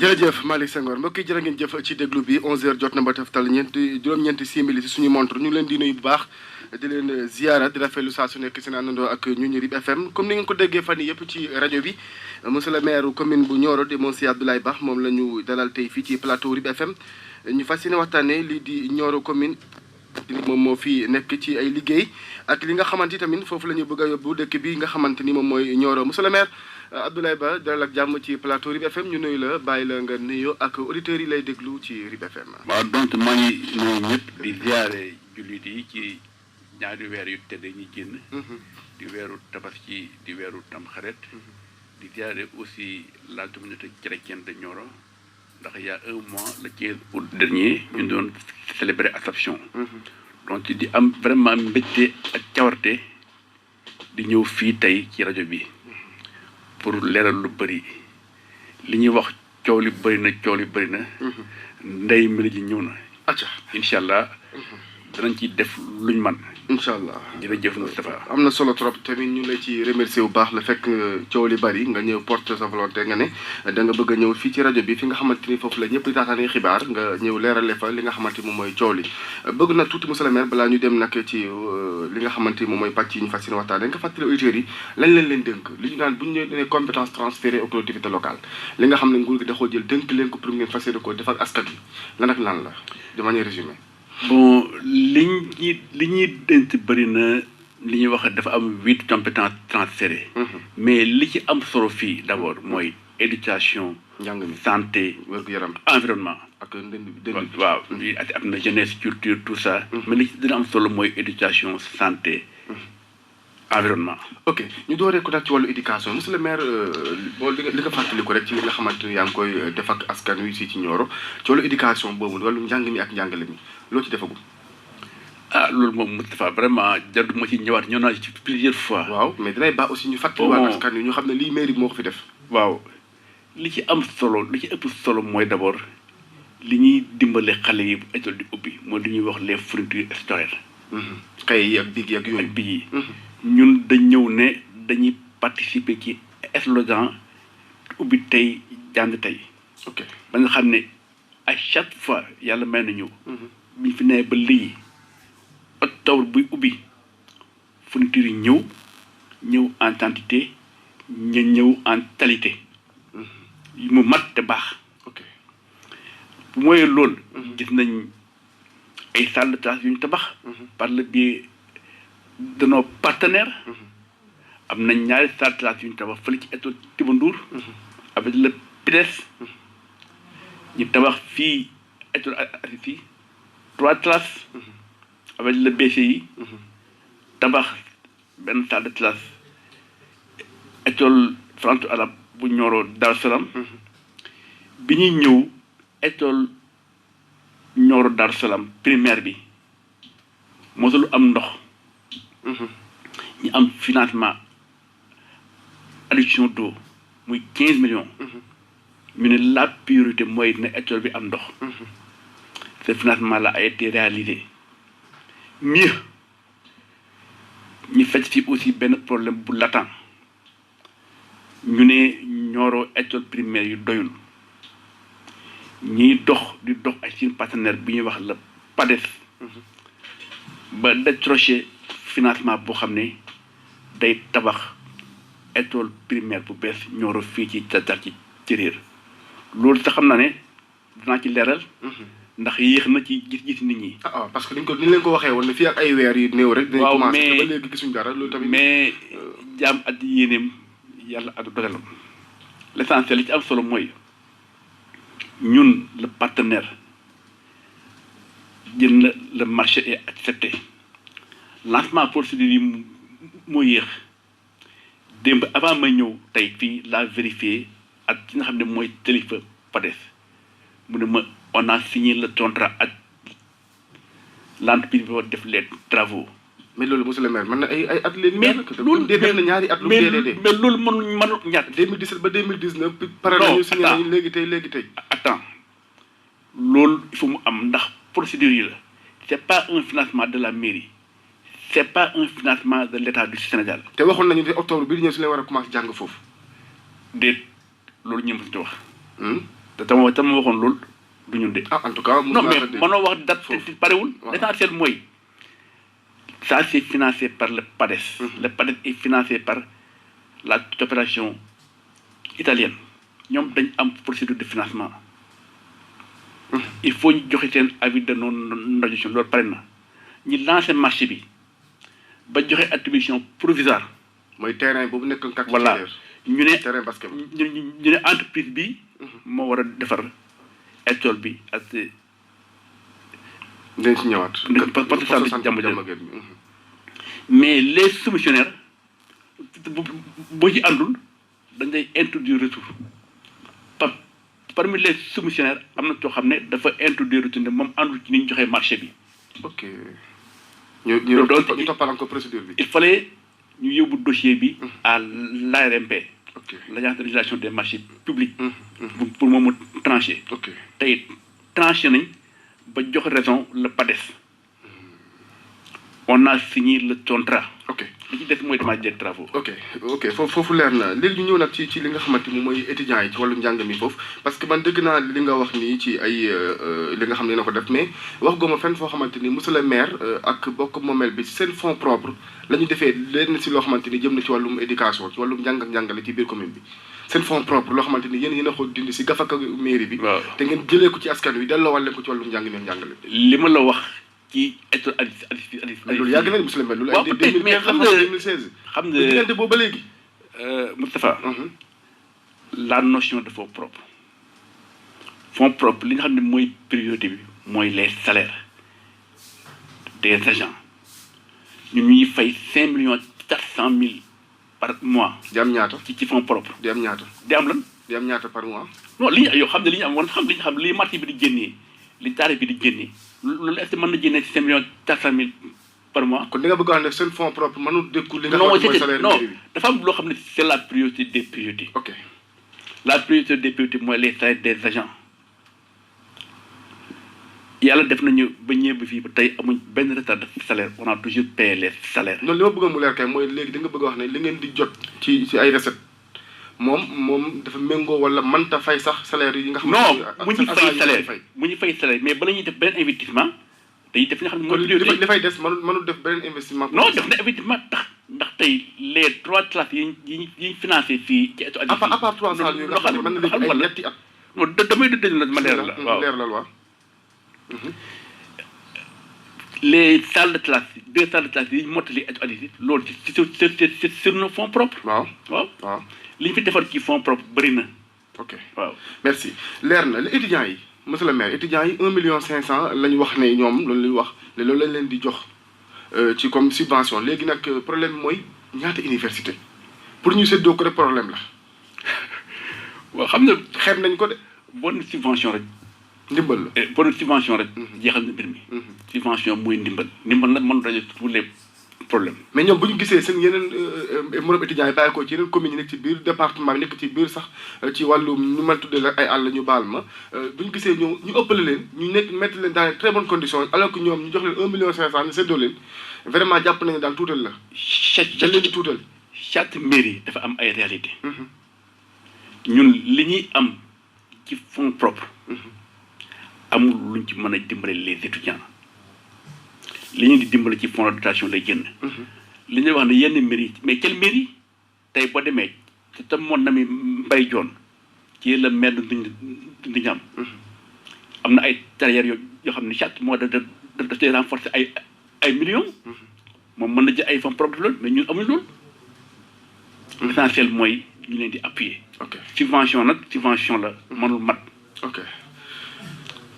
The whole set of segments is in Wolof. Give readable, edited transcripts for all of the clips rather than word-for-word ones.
jërëjëf Malick Senghor mbokk yi jërë ngeen jëf ci déglu bi 11h jot na ba teftal juróom-ñeenti simili si suñu montre ñu ngi leen di nuyu bu baax di leen ziara di rafetlu saa su nekk seen àndandoo ak ñu RIB FM comme ni ngeen ko déggee fan yii yëpp ci rajo bi monsieur le maire commune bu Nioro di monsieur Abdoulaye Ba moom la ñu dalal tey fii ci plateau RIB FM ñu fas yéene waxtaanee lii di Nioro commune moom moo fi nekk ci ay liggéey ak li nga xamante tamit foofu la ñu bëgg a yóbbu dëkk bi nga xamante ni moom mooy Nioro monsieur le maire Abdoulaye Ba dalal ak jàmm ci plateau RIB FM ñu nuyu la bàyyi la nga nuyoo ak auditeurs yi lay déglu ci RIB FM. waaw donc maa ngi nuyu ñëpp di ziare jullit yi ci ñaari weer yu tedd ñi génn. di weeru tabaski di weeru tamxarit. di ziare aussi la communauté chrétienne de Nioro ndax il y a un mois le 15 août dernier. ñu doon célébrer Ascension. donc di am vraiment mbégte ak cawarte di ñëw fii tey ci rajo bi. pour leeral lu bëri li ñuy wax coow li bëri na coow li bëri na. ndey mbir ji ñëw na. acca incha allah danañ ci def luñ man incha allah jërëjëf Moustapha. am na solo trop tamit ñu lay ci remercier bu baax la fekk coow li bëri nga ñëw porte sa volonté nga ne da nga bëgg a ñëw fii ci rajo bi fi nga xamante ni foofu la ñëpp di taataanee xibaar nga ñëw leerale fa li nga xamante ni moom mooy coow li bëgg na tuuti monsieur le maire balaa ñu dem nag ci li nga xamante ni moom mooy pàcc yi ñu fas yéene waxtaan nga fàttali auditeurs yi lañ leen dénk li ñu naan bu ñu nee compétence transférée aux collectivités locales li nga xam ne nguur gi da koo jël dénk leen ko pour ngeen fas yéene ko def ak askan wi lan ak lan la de manière résumée. bon li ñuy dénk bëri na li ñuy wax dafa am 8 compétences transférées. mais li ci am solo fii d' abord mooy éducation. njàng mi santé wér-gu-yaram environnement. ak ndënd waaw am na jeunesse culture tout ça. mais li ci dina am solo mooy éducation santé. environnement. ok ñu dooree ko nag ci wàllu éducation monsieur le maire boo li nga fàttaliku rek ci li nga xamante ni yaa ngi koy def ak askan wi si ci Nioro ci wàllu éducation boobu wàllu njàng mi ak njàngale mi loo ci defagul. loolu moom Moustapha vraiment jarul ma ci ñëwaat ñëw naa ci plusieurs fois. waaw mais dinay baax aussi ñu fàttaliwaat askan wi ñu xam ne lii mairie bi moo ko fi def. waaw li ci am solo li ci ëpp solo mooy d' abord li ñuy dimbale xale yi bu école di ubbi mooy li ñuy wax les fournitures scolaires. kay yi ak big yi ak yooyu. ak big yi. ñun dañ ñëw ne dañuy participer ci slogan ubbi tey jàng tey. ok ba nga xam ne à chaque fois yàlla may nañu. biñ fi nee ba léegi octobre buy ubbi fourniture yi ñëw en quantité ñëw en qualité. mu mat te baax. ok bu mooy loolu. gis nañ ay salles de classe yu ñu tabax. par le biais de nos partenaires. am nañ ñaari salles de classe yu ñu tabax fële ci école Thiba Ndour. avec le PIDES. ñu tabax fii école fii 3 classes. avec le BCI. tabax benn salle de classe école franco-arabe bu Nioro Darou Salam. bi ñuy ñëw école Nioro Darou Salam primaire bi mosul am ndox. ñu am financement adduction d'eau muy 15 millions. ñu ne la priorité mooy ne école bi am ndox. ce financement là a été réalisé. mieux ñu fekk fi aussi benn problème bu latent ñu ne Nioro école primaire yu doyul ñiy dox ak seen partenaire bi ñuy wax la PADES. ba décroché financement boo xam ne day tabax école primaire bu bees Nioro fii ci ci réer loolu sax xam naa ne dinaa ci leeral. ndax yéex na ci gis-gis nit ñi. parce que ni leen ko waxee woon ne fii ak ay weer yu néew rek. waaw mais dinañ commencé ba léegi gisuñ dara loolu tamit. mais jaam at yéeneem yàlla ak dogalam l' essentiel li ci am solo mooy ñun le partenaire jël na le marché est accepté lancement procédure yi moo yéex démb avant ma ñëw tey fii la vérifié ak ki nga xam ne mooy kilifa PADES mu ne ma. on a signé le contrat ak l'entreprise bi war def les travaux. mais loolu monsieur le maire mën na ay at léegi. mais loolu def na ñaari at. lu mu dee mais loolu mënul ñàkk. 2017 ba 2019. pare nañu signé nañu léegi tey. attends loolu il faut mu am ndax procédure yi la c' est pas un financement de la mairie c' est pas un financement de l' état du Sénégal. te waxoon nañu ne octobre bi di ñëw si la war a commencé jàng foofu. déet loolu ñu mën ci wax. te tama waxoon loolu du ñun de. ah en tout cas. non mais mënoo wax date te parewul. L'essentiel mooy ça c'est financé par le PADES. Le PADES est financé par la coopération italienne ñoom dañ am procédure de financement. Il faut ñu joxe seen avis de non-admission loolu pare na ñu lancer marché bi ba joxe attribution provisoire. mooy terrain boobu nekk un quartier. voilà ñu ne terrain basket ñu ne entreprise bi moo war a defar école bi ak. dañ ci ñëwaat. parce que jàmm mais les soumissionnaires boo ci àndul dañ lay introduire retour parmi les soumissionnaires am na coo xam ne dafa introduire retour ne moom àndul ci ni ñu joxee marché bi. ok ñu toppal ko procédure bi. il fallait ñu yóbbu dossier bi à l'ARMP. ok l'agence de régulation des marchés publics. pour moom mu tranché. ok tey tranché nañ ba jox raison le PADES. on a signé le contrat. ok li ci des mooy démarrage des travaux. ok foofu leer na léegi ñu ñëw nag ci li nga xamante ni mooy étudiants yi ci wàllu njàng mi foofu parce que man dëgg naa li nga wax nii ci ay li nga xam ne na ko def mais wax gooma fenn foo xamante ni monsieur le maire ak bokk moomeel bi seen fonds propre la ñu defee leen si loo xamante ni jëm na ci wàllum éducation ci wàllum njàng ak njàngale ci biir commune bi seen fonds propre loo xamante ni yéen a ko dindi si gafaka mairie bi. waaw te ngeen jëlee ko ci askan wi delloowaat leen ko ci wàllum njàng mi ak njàngale. li ma la wax. ci état loolu yàgg nañu monsieur le maire loolu ay 2015 xam nga 2016. xam nga diggante boobu ba léegi. Moustapha. la notion de fonds propres. fonds propres li nga xam ne mooy priorité bi mooy les salaires des agents ñun ñuy fay 5,4 millions par mois. di am ñaata. ci fonds propres. di am ñaata. di am lan. di am ñaata par mois. non li ñu yow xam ne li ñu am woon xam li ñu xam li marché bi di génnee li tarif bi di génnee. loolu est-ce que mën na génne ci 5,4 par mois. kon di nga bëgg a wax ne seen fonds propre mënul dékku li nga xam ne mooy salaire non dafa am loo xam ne c'est la priorité des priorités. ok la priorité des priorités mooy les salaires des agents yàlla def nañu ba ñëw ba fii ba tey amuñ benn retard de salaire on a toujours payé les salaires. non li ma bëgg a mu leer kay mooy léegi da nga bëgg a wax ne li ngeen di jot ci ay recettes moom dafa méngoo wala mënta fay sax salaire yi nga xam ne. non bu ñu fay salaire bu ñu fay salaire mais bala ñuy def beneen investissement dañuy def li nga xam ne mooy priorité li fay des mënul def beneen investissement. non def na investissement ndax tey les 3 classes yi financé fii ci état. à part 3 salles yi nga xam ne mën na léegi ay ñetti at. non damay dëgg la ma leer la waaw leer la waaw. les salles de classe 2 salles de classe yi mottali état loolu c'est sur nos fonds propres. waaw. li ñu fi defar ci fonds propre bëri na. ok waaw merci leer na les étudiants yi monsieur le maire étudiants yi 1,5 million la ñu wax ne ñoom loolu la ñu wax ne loolu lañ leen di jox ci comme subvention léegi nag problème mooy ñaata université pour ñu séddoo ko rek problème la. waaw xam nga xeeb nañ ko de. bonne subvention rek. ndimbal la bonne subvention rek. jeexal na mbir mi. subvention mooy ndimbal nag mën rajo tous les problème mais ñoom bu ñu gisee seen yeneen moroom étudiants yi bàyyi ko ci yeneen communes yi nekk ci biir département bi nekk ci biir sax ci wàllum ñu mën tuddee la ay àll ñu baal ma bu ñu gisee ñu ëppale leen ñu nekk mettre leen dans les très bonnes conditions alors que ñoom ñu jox leen 1,5 million ñu séddoo leen vraiment jàpp nañu daal tuutal la. dañ leen di tuutal. chaque mairie dafa am ay réalité ñun li ñuy am ci fonds propre amul luñ ci mën a dimbale les étudiants. li ñu di dimbali ci fonds de dotation lay génn. li ñuy wax ne yenn mairie mais quelle mairie tey boo demee te tam moon na mi Mbaye Dione ci la maire di ñam am na ay carrières yoo xam ne chaque mois da cee renforcer ay millions. moom mën na jël ay fonds propres loolu mais ñun amuñ loolu. l'essentiel mooy ñu leen di appuyer. ok subvention nag subvention la mënul mat.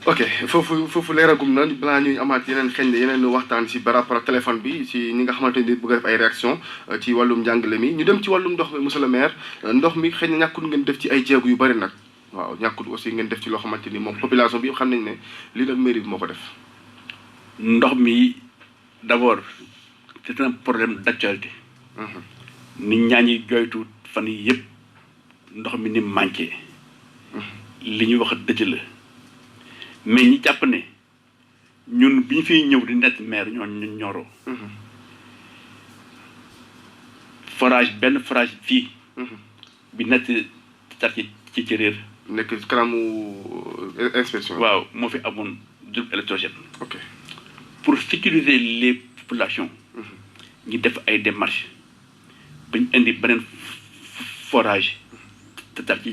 ok foofu leeragum na balaa ñuy amaat yeneen waxtaan si par rapport ak téléphone bi si ñi nga xamante ni bëgg a def ay réaction ci wàllum njàngale mi ñu dem ci wàllum ndox mi monsieur le maire ndox mi xëy na ñàkkul ngeen def ci ay jéego yu bari nag waaw ñàkkul aussi ngeen def ci loo xamante ni moom population bi yëpp xam nañ ne lii nag mairie bi moo ko def. ndox mi d'abord c'est un problème d'actualité. nit ñaa ngi joytu fan yii yëpp ndox mi ni manqué. li ñuy wax dëgg la. mais ñi jàpp ne ñun bi ñu fiy ñëw di nekk maire ñun ñoroo. benn forage fii. bi nekk quartier ci réer nekk ci kanamu inspection. waaw moo fi amoon groupe électrogène. ok pour sécuriser les populations. ñu def ay démarches ba ñu indi beneen forage te tar ci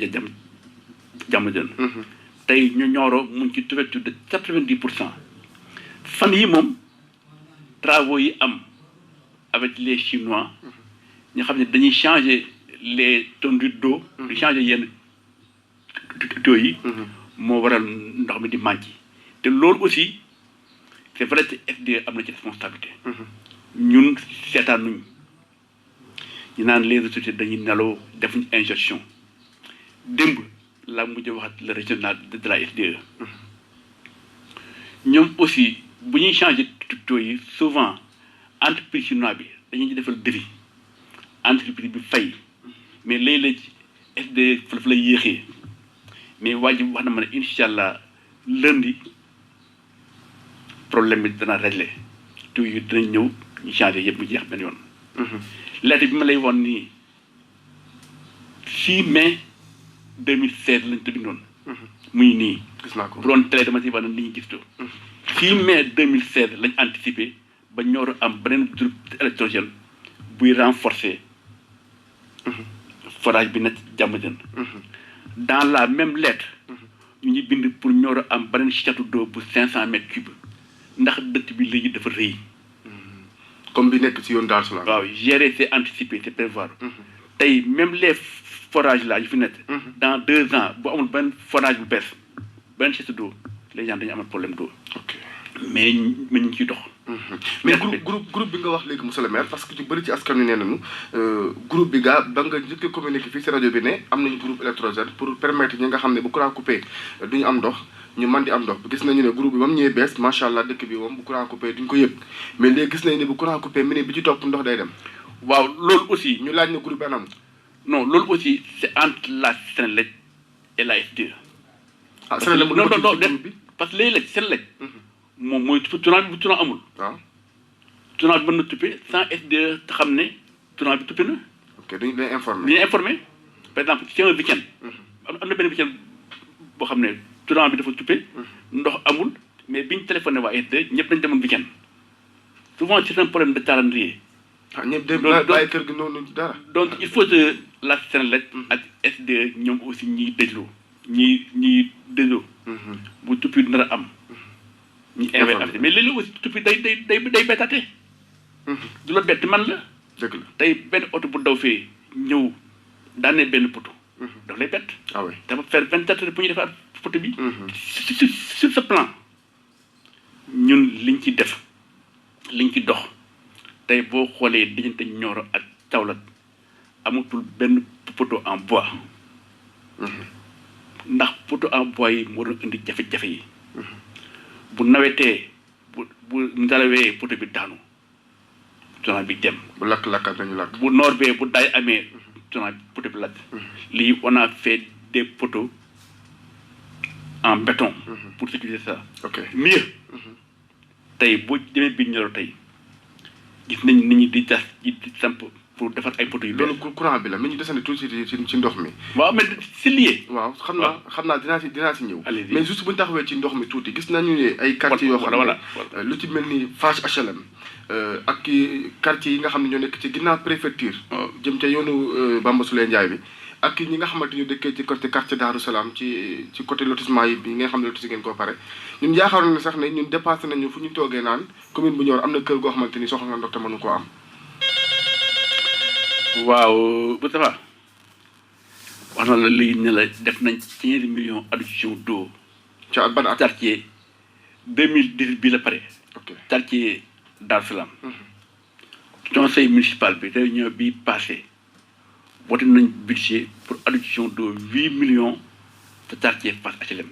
jàmm jën. tey ñu Nioro mu ngi ci couverture de 90%. fan yi moom travaux yi am avec les Chinois ñu xam ne dañuy changer les conduites d'eau. di changer yenn tuyaux yi. moo waral ndox mi di manqué. te loolu aussi c'est vrai que SDE am na ci responsabilité. ñun seetaanuñ ñu naan les autorités dañuy neloo defuñ injection démb la mujj waxat le régional de la SDE. ñoom aussi bu ñuy changer tuyaux yi souvent entreprise chinois bi dañuy defal devis entreprise bi fay mais léeg-léeg SDE fa lay yéexee mais waa ji wax na ma ne incha allah lundi problème bi dana réglé tuyaux yi dinañ ñëw ñu changé yëpp mu jeex benn yoon. lettre bi ma lay woon nii 6 mai 2016 lañ ko bindoon. muy nii. gis naa ko bu doon télé dama si wax ne nit ñi gis ko. 6 mai 2016 lañ anticipé ba Nioro am beneen groupe électrogène buy renforcer forage bi nekk Diamaguène. dans la même lettre. ñu ngi bind pour Nioro am beneen château d'eau bu 500 mètres cubes ndax dëkk bi léegi dafa rëy. comme bi nekk ci yoon Darou Salam. waaw gérer c'est anticiper c'est prévoir. tey même les forages là yu fi nekk. dans 2 ans bu amul benn forage bu bees benn château d'eau les gens dañu amal problème d'eau. ok mais ñu ngi ciy dox. mais groupe bi nga wax léegi monsieur le maire parce que ci bëri ci askan wi nee nañu groupe bi ba nga njëkk a communiqué fii si rajo bi ne am nañu groupe électrogène pour permettre ñi nga xam ne bu courant coupé duñu am ndox ñu mën di am ndox gis nañu ne groupe bi ba mu ñëwee bees macha allah dëkk bi moom bu courant coupé duñ ko yëg mais léegi gis nañu ne bu courant coupé minute bi ci topp ndox day dem. waaw loolu aussi. ñu laaj na groupe bi anam. non loolu aussi c'est entre la Senelec et la SDE. ah Senelec non parce que léeg-léeg Senelec. moom mooy tournant bi bu tournant amul. waaw tournant bi mën na tuppe sans SDE te xam ne tournant bi tuppe na. ok dañu lay informé. dañuy informé par exemple c'est un week-end. am na benn week-end boo xam ne tournant bi dafa tuppe. ndox amul mais biñ téléphoné waa SDE ñëpp dañ demoon week-end souvent c'est un problème de calendrier. ah ñëpp dem bàyyi kër gi noonu dara. donc il faut que la Senelec ak SDE ñoom aussi ñiy déglu ñiy déglu. bu tuppi nar a am. ñu invité mais léeg-léeg aussi tuppi day bettaate. du la bett man la. dëgg la tey benn oto bu daw fee ñëw daanee benn poto. daf lay bett. ah oui dafa faire 24 heures pour ñu defaat poto bi. sur ce plan ñun liñ ci def liñ ci dox tey boo xoolee diggante Nioro ak Kaolack amatul benn poto en bois. ndax poto en bois yi moo doon indi jafe-jafe yi. bu nawetee bu ngalawee poto bi daanu courant bi dem. bu lakk-lakkaat nañu lakk. bu noor bee bu daay amee courant poto bi lakk. lii on a fait des poteaux en béton. pour sécuriser ça. ok mieux. tey boo demee biir Nioro tey gis nañ nit ñi di gas di samp pour defar ay poteaux yu bees. loolu courant bi la mais ñu desandi tuuti ci ndox mi. waaw mais c'est lié. waaw xam naa dinaa si ñëw. allez-y. mais juste bu ñu taxawee ci ndox mi tuuti gis nañu ne ay quartiers yoo xam ne lu ci mel ni Fass HLM ak quartiers yi nga xam ne ñoo nekk ci ginnaaw préfecture. jëm ca yoonu Bamba Souleye Ndiaye bi ak ñi nga xamante ñu dëkkee ci côté quartier Darou Salam ci côté lotissement yi bi nga xam ne lotissé ngeen koo pare ñun yaakaaroon ne sax ne ñun dépassé nañu fu ñu toogee naan commune bu Nioro am na kër goo xamante ni soxla na ndox te mënu koo am. waaw bu tafa wax na la léegi ne la def nañ 15 millions adduction d'eau. ci ban at quartier 2018 bi la pare. ok quartier Darou Salam. conseil municipal bi réunion bi passé voté nañ budget pour adduction d'eau 8 millions de quartier Fass HLM.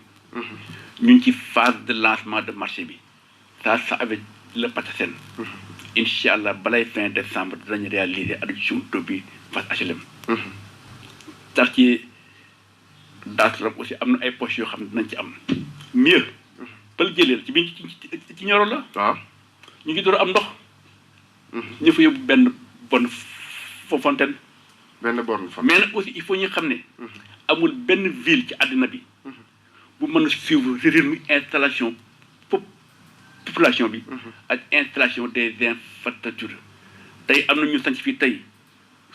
ñu ngi ci phase de lancement de marché bi ça avec le PATASEN. incha allah balay fin décembre dinañ réaliser adduction d'eau bi Fass HLM. quartier Darou Salam aussi am na ay poches yoo xam ne dinañ ci am mieux. pël jëleel ci biir ci Nioro la. waaw ñu ngi door am ndox. ñu fa yóbbu benn bonne fontaine. benn borne fa. mais nag aussi il faut ñu xam ne. amul benn ville ci àddina bi bu mën a suivre rythme installation population bi ak installation des infrastructures tey am na ñu sanc fii tey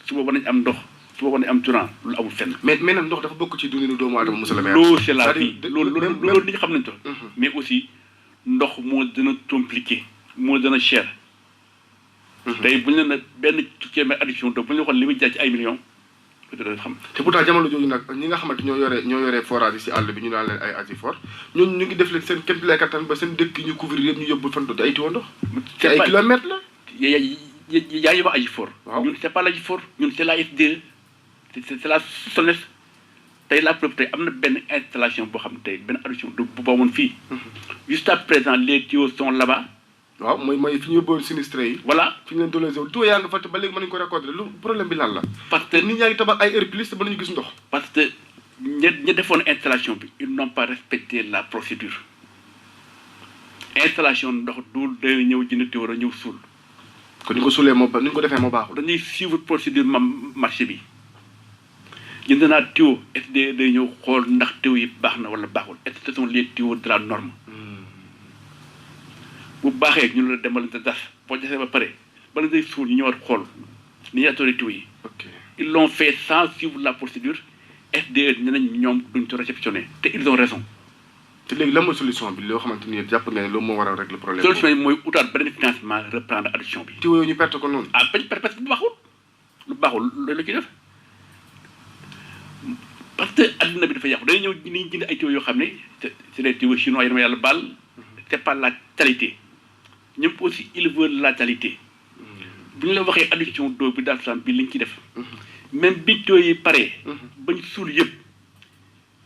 suba war nañ am ndox suba war nañ am courant lu amul fenn. mais nag ndox dafa bokk ci dundinu doomu aadama monsieur le maire. loolu c'est la vie loolu nit ñi xam nañ ko. mais aussi ndox moo gën a compliqué moo gën a cher. tey bu ñu ne benn téeméer addition donc bu ñu waxoon li muy jaay ci ay millions peut-être xam. te pourtant jamono jooju nag ñi nga xamante ñoo yore forage yi si àll bi ñu naan leen ay Asifor ñooñu ñu ngi def leen seen kéem lay kattan ba seen dëkk ñu couvrir yëpp ñu yóbbul fan ay tuyau ndox. te ay kilomètres la. yaa ngi wax Asifor. waaw ñun c'est pas l'Asifor ñun c'est la SDE c'est la SONES tey la preuve tey am na benn installation boo xam tey benn addition bu booboon fii. jusqu'à présent les tuyaux sont là-bas. waaw mooy fi ñu yóbbuwoon sinistré yi. voilà fi ñu leen dolosé wu tuyau yaa nga fa te ba léegi mën nañu ko récolter lu problème bi lan la. parce que nit ñaa ngi tabax ay heure plus te mënuñu gis ndox. parce que ña defoon installation bi ils n'ont pas respecté la procédure installation ndox du day ñëw jënd tuyau war a ñëw suul. kon ni ko suulee moo ni ñu ko defee moo baaxul. dañuy suivre procédure marché bi jënd naa tuyau SDE day ñëw xool ndax tuyau yi baax na wala baaxul est-ce que ce sont les tuyaux de la norme. bu baaxee ñu la demal te das boo jasee ba pare bala ngay suul ñu ñëwaat xool ni ñuy tuyau yi. ok ils l'ont fait sans suivre la procédure SDE ne nañ ñoom duñ ko réceptionné te ils ont raison. te léegi lan mooy solution bi loo xamante ni jàpp nga ne loolu moo war a régler problème solution yi mooy utaat beneen financement reprendre addition bi. tuyau yooyu ñu perte ko noonu. ah bañ parce que lu baaxul loolu la ci def parce que adduna bi dafa yàqu dañuy ñëw ni jënd ay tuyaux yoo xam ne c'est des tuyaux chinois yi dama yàlla baal c'est pas la qualité ñoom aussi ils veulent la qualité bu ñu la waxee addition d'eau bi daal bi liñ ci def même bi tuyaux yi paree bañ suul yëpp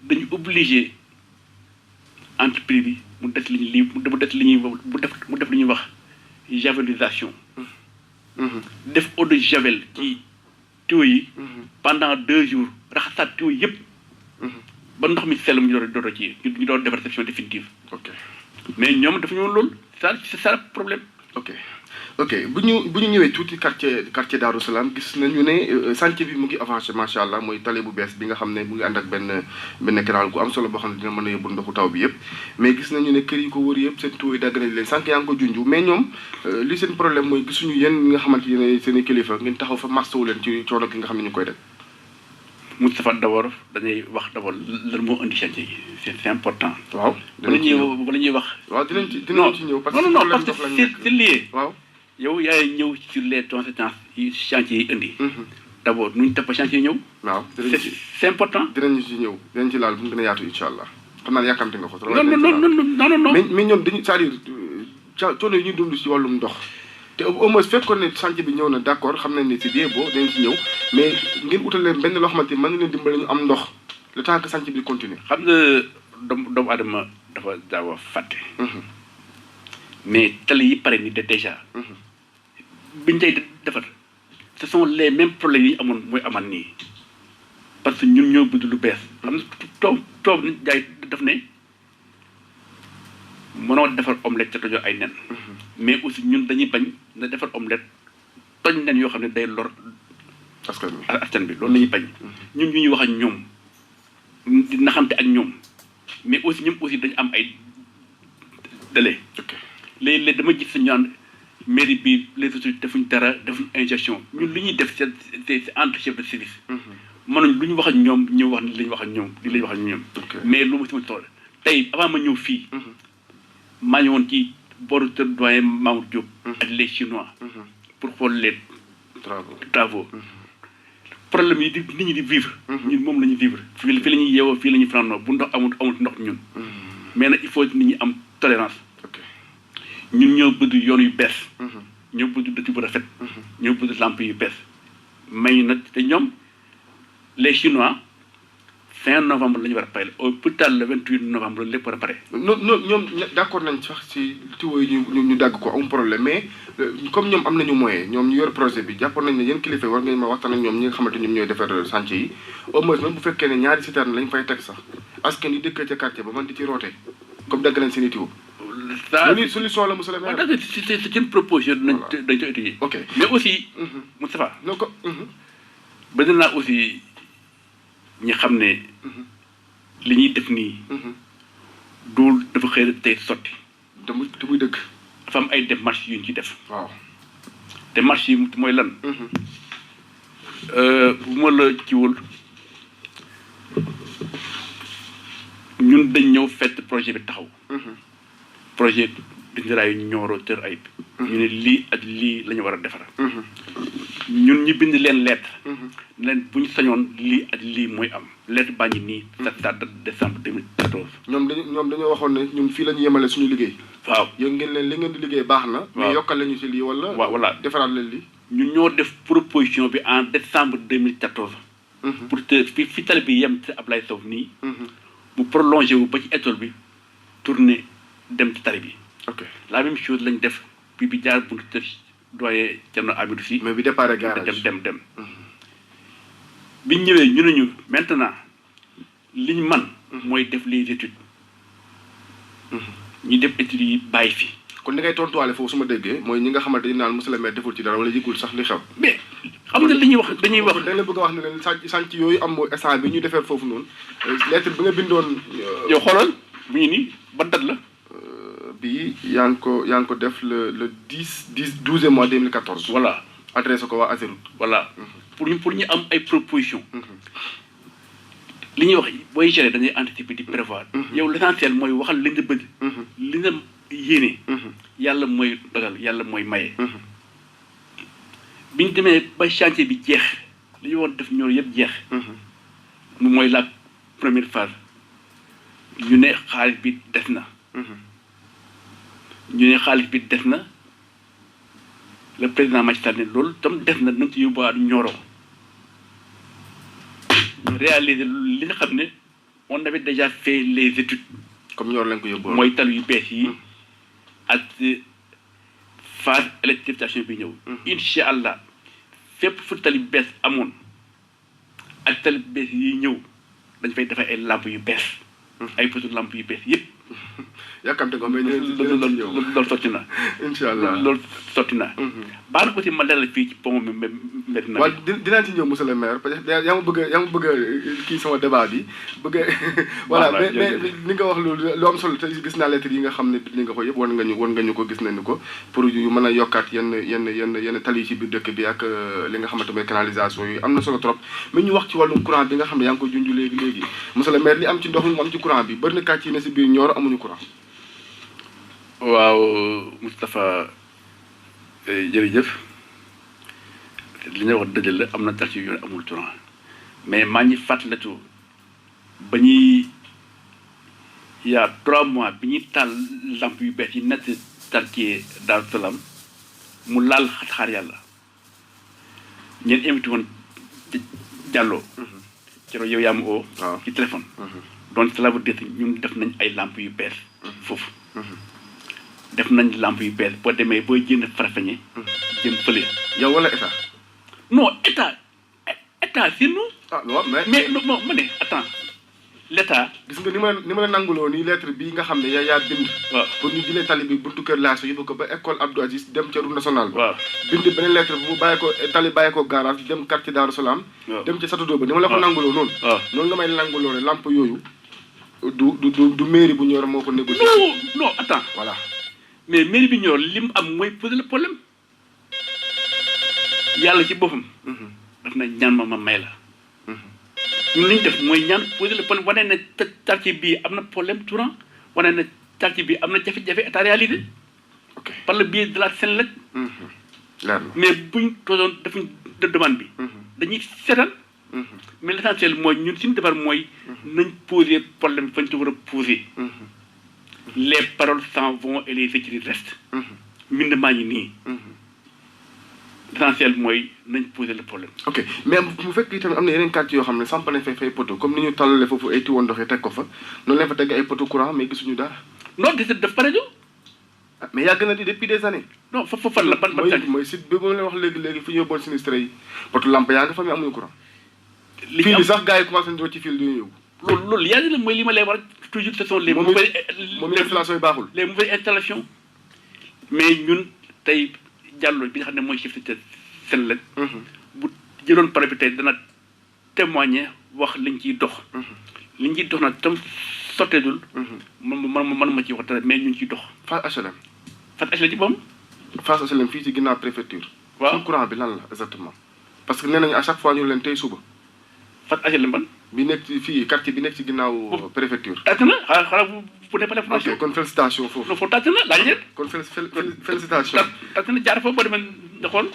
dañu obligé entreprise bi mu def li ñuy wax javelisation def eau de javel ci tuyaux yi pendant 2 jours raxasaat tuyaux yëpp ba ndox mi sell mu ñu doon ci ñu doon def réception définitive. ok mais ñoom dafa ñëwoon loolu c'est ça le problème. ok bu ñu ñëwee tuuti quartier Darou Salam gis nañu ne chantier bi mu ngi avancé macha allah mooy tali bu bees bi nga xam ne mu ngi ànd ak benn canal gu am solo boo xam ne dina mën a yóbbu ndoxu taw bi yëpp mais gis nañu ne kër yi ko wër yëpp seen tuyaux yi dagg nañ leen sànq yaa ngi ko junj mais ñoom li seen problème mooy gisuñu yéen ñi nga xamante ne seen i kilifa ngeen taxaw fa mastawu leen ci coono gi nga xam ne ñu koy def. Moustapha d'abord dañuy wax d'abord lan moo indi chantier yi c'est important. waaw dinañ ñuy wax. waaw dinañ ci ñëw. parce que non parce que c'est lié. waaw yow yaay ñëw sur les conséquences yi chantier yi indi. d'abord nuñ def ba chantier yi ñëw. waaw c'est important. dinañ ci ñëw dinañ ci laal bu mu gën a yaatu incha allah xam naa ne yàkkamte nga ko. non. mais ñoom dañu c'est-à-dire coono yi ñuy dund ci wàllum ndox. te au moins fekkoon ne chantier bi ñëw na d'accord xam nañ ne c'est bien beau dañ ci ñëw mais ngeen utal leen benn loo xamante ni mën na leen dimbali ñu am ndox le temps que chantier bi continue. xam nga doomu aadama dafa gaaw a fàtte. mais tali yi pare ni déjà. biñ tey defar ce sont les mêmes problèmes yi amoon mooy amal nii parce que ñun ñoo bëgg lu bees. xam nga toog nit jaay daf ne mënoo defar omelette te tojoo ay nen. mais aussi ñun dañuy bañ na defar omelette toj nen yoo xam ne day lor askan bi loolu la ñuy bañ. ñun ñu ñuy wax ak ñoom di naxante ak ñoom mais aussi ñoom aussi dañu am ay délai. léeg-léeg dama gis ñu naan mairie bi les autorités defuñ dara defuñ ingestion ñun li ñuy def c'est entre chef de service. mënuñ lu ñu wax ak ñoom ñu wax li lañu wax ak ñoom li lañu wax ak ñoom. mais lu ma si ma toll tey avant ma ñëw fii. maa ngi woon ci boru kër doyen Mamour Diop. ak les Chinois. pour xool les travaux. problème yi nit ñi di vivre. ñun moom la ñuy vivre fii la ñuy yeewoo fii la ñuy fanaanoo bu ndox amul ndox ñun. mais nag il faut nit ñi am tolérance. ñun ñoo bëgg yoon yu bees. ñoo bëgg dëkk bu rafet. ñoo bëgg lampe yu bees. may nag te ñoom les Chinois fin novembre la ñu war a pare au plus tard le 28 novembre lépp war a pare. non ñoom d'accord nañ sax ci tuyaux yi ñu dagg ko amul problème mais comme ñoom am nañu moyen ñoom ñu yor projet bi jàppoon nañ ne yéen kilifa war ngeen ma waxtaan ak ñoom ñi nga xamante ñoom ñooy defar chantier yi au moins même bu fekkee ne ñaari citerne lañ fay teg sax askan yi dëkkee ca quartier ba man di ci roote comme dagg nañ seen i tuyaux. ça solution la monsieur le maire. c'est une proposition dañ ko étudier. ok mais aussi. Moustapha. non ko. bëgg naa aussi ñi xam ne li ñuy def nii duul dafa xëy tey sotti te muy dëgg dafa am ay démarches yu ñu ci def waaw démarches yi mooy lan bu ma la ciwul ñun dañ ñëw fekk projet bi taxaw projet dindiraayu Nioro Kër Ayib ñu ne lii ak lii la ñu war a defara ñun ñu bind leen lettre leen bu ñu sañoon lii ak lii mooy am lettre baa ngi nii ça date de décembre 2014 ñoom dañoo waxoon ne ñun fii la ñu yemale suñu liggéey waaw yéen ngeen leen li ngeen di liggéey baax na mais yokkal lañu si lii wala waaw voilà defaraat leen lii ñun ñoo def proposition bi en décembre 2014 pour que fi tali bi yem ci Ablaye Sow nii mu prolongé wu ba ci école bi tourné dem ci tali bi ok la même chose lañ def bi jaar buntu kër doyen Thierno Amidou Sy mais bi départ garage dem biñ ñëwee ñu ne ñu maintenant liñ man mooy def les études ñu def études yi bàyyi fi kon ni ngay tontuwaale foofu su ma déggee mooy ñi nga xamante dañu naan monsieur le maire deful ci dara wala yëgul sax li xew mais xam nga li ñuy wax dañuy wax dañ la bëgg a wax ne leen sànc yooyu am instant bi ñu defee foofu noonu lettre bi nga bindoon yow xoolal bu ñu nii ba date la bii yaa ngi ko def le 12 mois 2014 voilà adressé ko waa Ageroute voilà pour ñu am ay proposition li ñuy wax booy gérer dañuy anticiper di prévoir yow l'essentiel mooy waxal li nga bëgg li nga yéene yàlla mooy dogal yàlla mooy maye biñ demee ba chantier bi jeex li ñu woon def ñoo yëpp jeex mooy la première phase ñu ne xaalis bi des na ñu ne xaalis bi des na le président Macky Sall ne loolu tam des na nañ ci yóbbuwaat Nioro réaliser li nga xam ne on avait déjà fait les études comme Nioro lañ ko yóbbu mooy tali yu bees yi ak phase électrification bi ñëw incha allah fépp fu tali bees amoon ak tali bees yi ñëw dañ fay defar ay lamp yu bees ay poteau lamp yu bees yëpp yàkkamte ko mais loolu sotti na incha allah loolu sotti na baax na aussi ma leeral fii ci pont bi maintenant waaw dinaa ci ñëw monsieur le maire parce que yaa ma bëgg a kii sama débat bi bëgg a voilà mais li nga wax lu am solo te gis naa lettre yi nga xam ne li nga ko yëpp wan nga ñu ko gis nañu ko pour yu mën a yokkaat yenn tali ci biir dëkk bi ak li nga xamante mooy canalisation yi am na solo trop mais ñu wax ci wàllum courant bi nga xam ne yaa ngi ko junj léegi monsieur le maire li am ci ndox mi am ci courant bi bëri na kàcc yi ne si biir Nioro amuñu courant waaw Moustapha jërëjëf li nga wax dëgg la am na quartier yu amul courant mais maa ngi fàttaliku ba ñuy il y a 3 mois bi ñuy taal lamp yu bees yi nekk quartier Darou Salam mu laal xaar yàlla ñeen invité woon Diallo ci yow yaa ma oo ci téléphone donc cela veut dire ñun def nañ ay lamp yu bees foofu def nañ lamp yu bees boo demee booy jënd Farafeñe jëm fële yow wala état non état c'est nous non mais non ma ne attends l'état gis nga ni ma la nanguloo nii lettre bii nga xam ne yaa bind pour ñu jëlee tali bi buntu kër laaso yóbbu ko ba école Abdou Aziz dem ca route nationale ba bind beneen lettre bu bàyyi ko tali bàyyi ko garage dem quartier Darou Salam dem ca Satodo ba ni ma la ko nanguloo noonu noonu nga may nanguloo ne lamp yooyu du mairie bu Nioro moo ko négocié non attends voilà mais mairie bi Nioro li mu am mooy poser le problème yàlla ci boppam daf na ñaan ma may la ñun li ñu def mooy ñaan poser le problème wane na quartier bii am na problème courant wane na quartier bii am na jafe-jafe état réalisé par le biais de la Senelec mais buñ toogoon defuñ demande bi dañuy seetal mais l'essentiel mooy ñun suñu defar mooy nañ poser problème fañ ci war a poser les paroles s'en vont et les écrits restent mbind maa ngi nii l'essentiel mooy nañ poser le problème ok mais bu fekk itam am na yeneen quartier yoo xam ne samp nañ fay poteau comme ni ñu tàllale foofu ay tiwoon ndox yi teg ko fa noonu lañ fa teg ay poteau courant mais gisuñu dara non daf pare jo mais yàgg na di depuis des années non fa fan la ban mooy site bi ba leen wax léegi fi ñu yóbboon sinistre yi poteau lampe yaa nga fa mais amuñu courant fii sax gars yi commencé nañu ci fil di yóbbu loolu yàgg na mooy li ma lay wax toujours ce sont les mauvaises installations yi baaxul les mauvaises installations mais ñun tey Diallo bi nga xam ne mooy chef de Senelec bu jëloon pare bi tey dana témoigner wax liñ ciy dox. liñ ciy dox nag tam sotteedul. man ma ci wax dara mais ñu ngi ciy dox. Fass HLM. Fass HLM ci boppam. Fass HLM fii ci ginnaaw préfecture. waaw courant bi lan la exactement. parce que nee nañu à chaque fois ñu leen tey suba. Fass HLM ban. bi nekk ci fii quartier bi nekk ci ginnaaw préfecture. tàcc na xaaral bu ne pas information. ok kon félicitation foofu. non foofu tàcc na laaj leen. kon félicitation. tàcc na jaar foofu boo demee nga xool.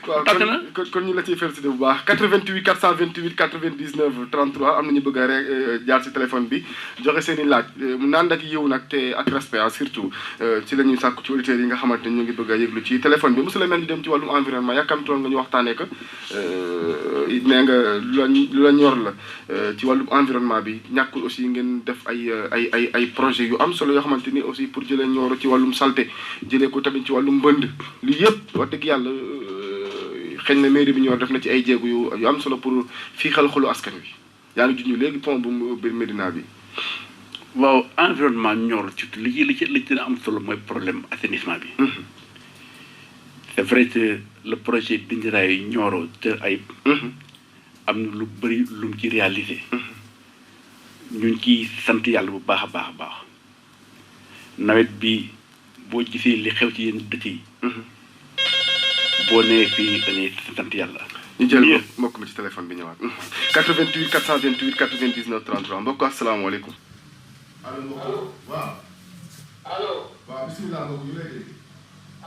waaw tàcc na kon ñu la ciy félicité bu baax 88 428 99 33 am na ñu bëgg a rek jaar ci téléphone bi joxe seen i laaj mu naan ak yiw nag te ak respect surtout ci la ñuy sàkku ci auditeurs yi nga xamante ne ñu ngi bëgg a yëglu ci téléphone bi monsieur le maire ñu dem ci wàllum environnement yàkkamtoon nga ñu waxtaanee ko nee nga lu la ñor la ci wàllum environnement bi ñàkkul aussi ngeen def ay projet yu am solo yoo xamante ni aussi pour jëlee Nioro ci wàllum salté jëlee ko tamit ci wàllum mbënd lii yëpp wax dëgg yàlla xëy na mairie bi Nioro def na ci ay jéego yu am solo pour fii xel xolu askan wi yaa ngi junj léegi pont bu mu ubbi Médina bi. waaw environnement Nioro surtout li ci dina am solo mooy problème assainissement bi. c'est vrai que le projet Dindi Rail Nioro te ay. am na lu bëri lu mu ci réalisé. ñu ngi ciy sant yàlla bu baax a baax a baax nawet bi boo gisee li xew ci yenn dëkk yi. boo nee fii da ngay sant yàlla. ñu jël ko mbokk mi ci téléphone bi ñëwaat. 88 428 99 33 mbokk asalaamaaleykum. allo waaw. allo. waaw bisimilah mbokk ñu lay dégg.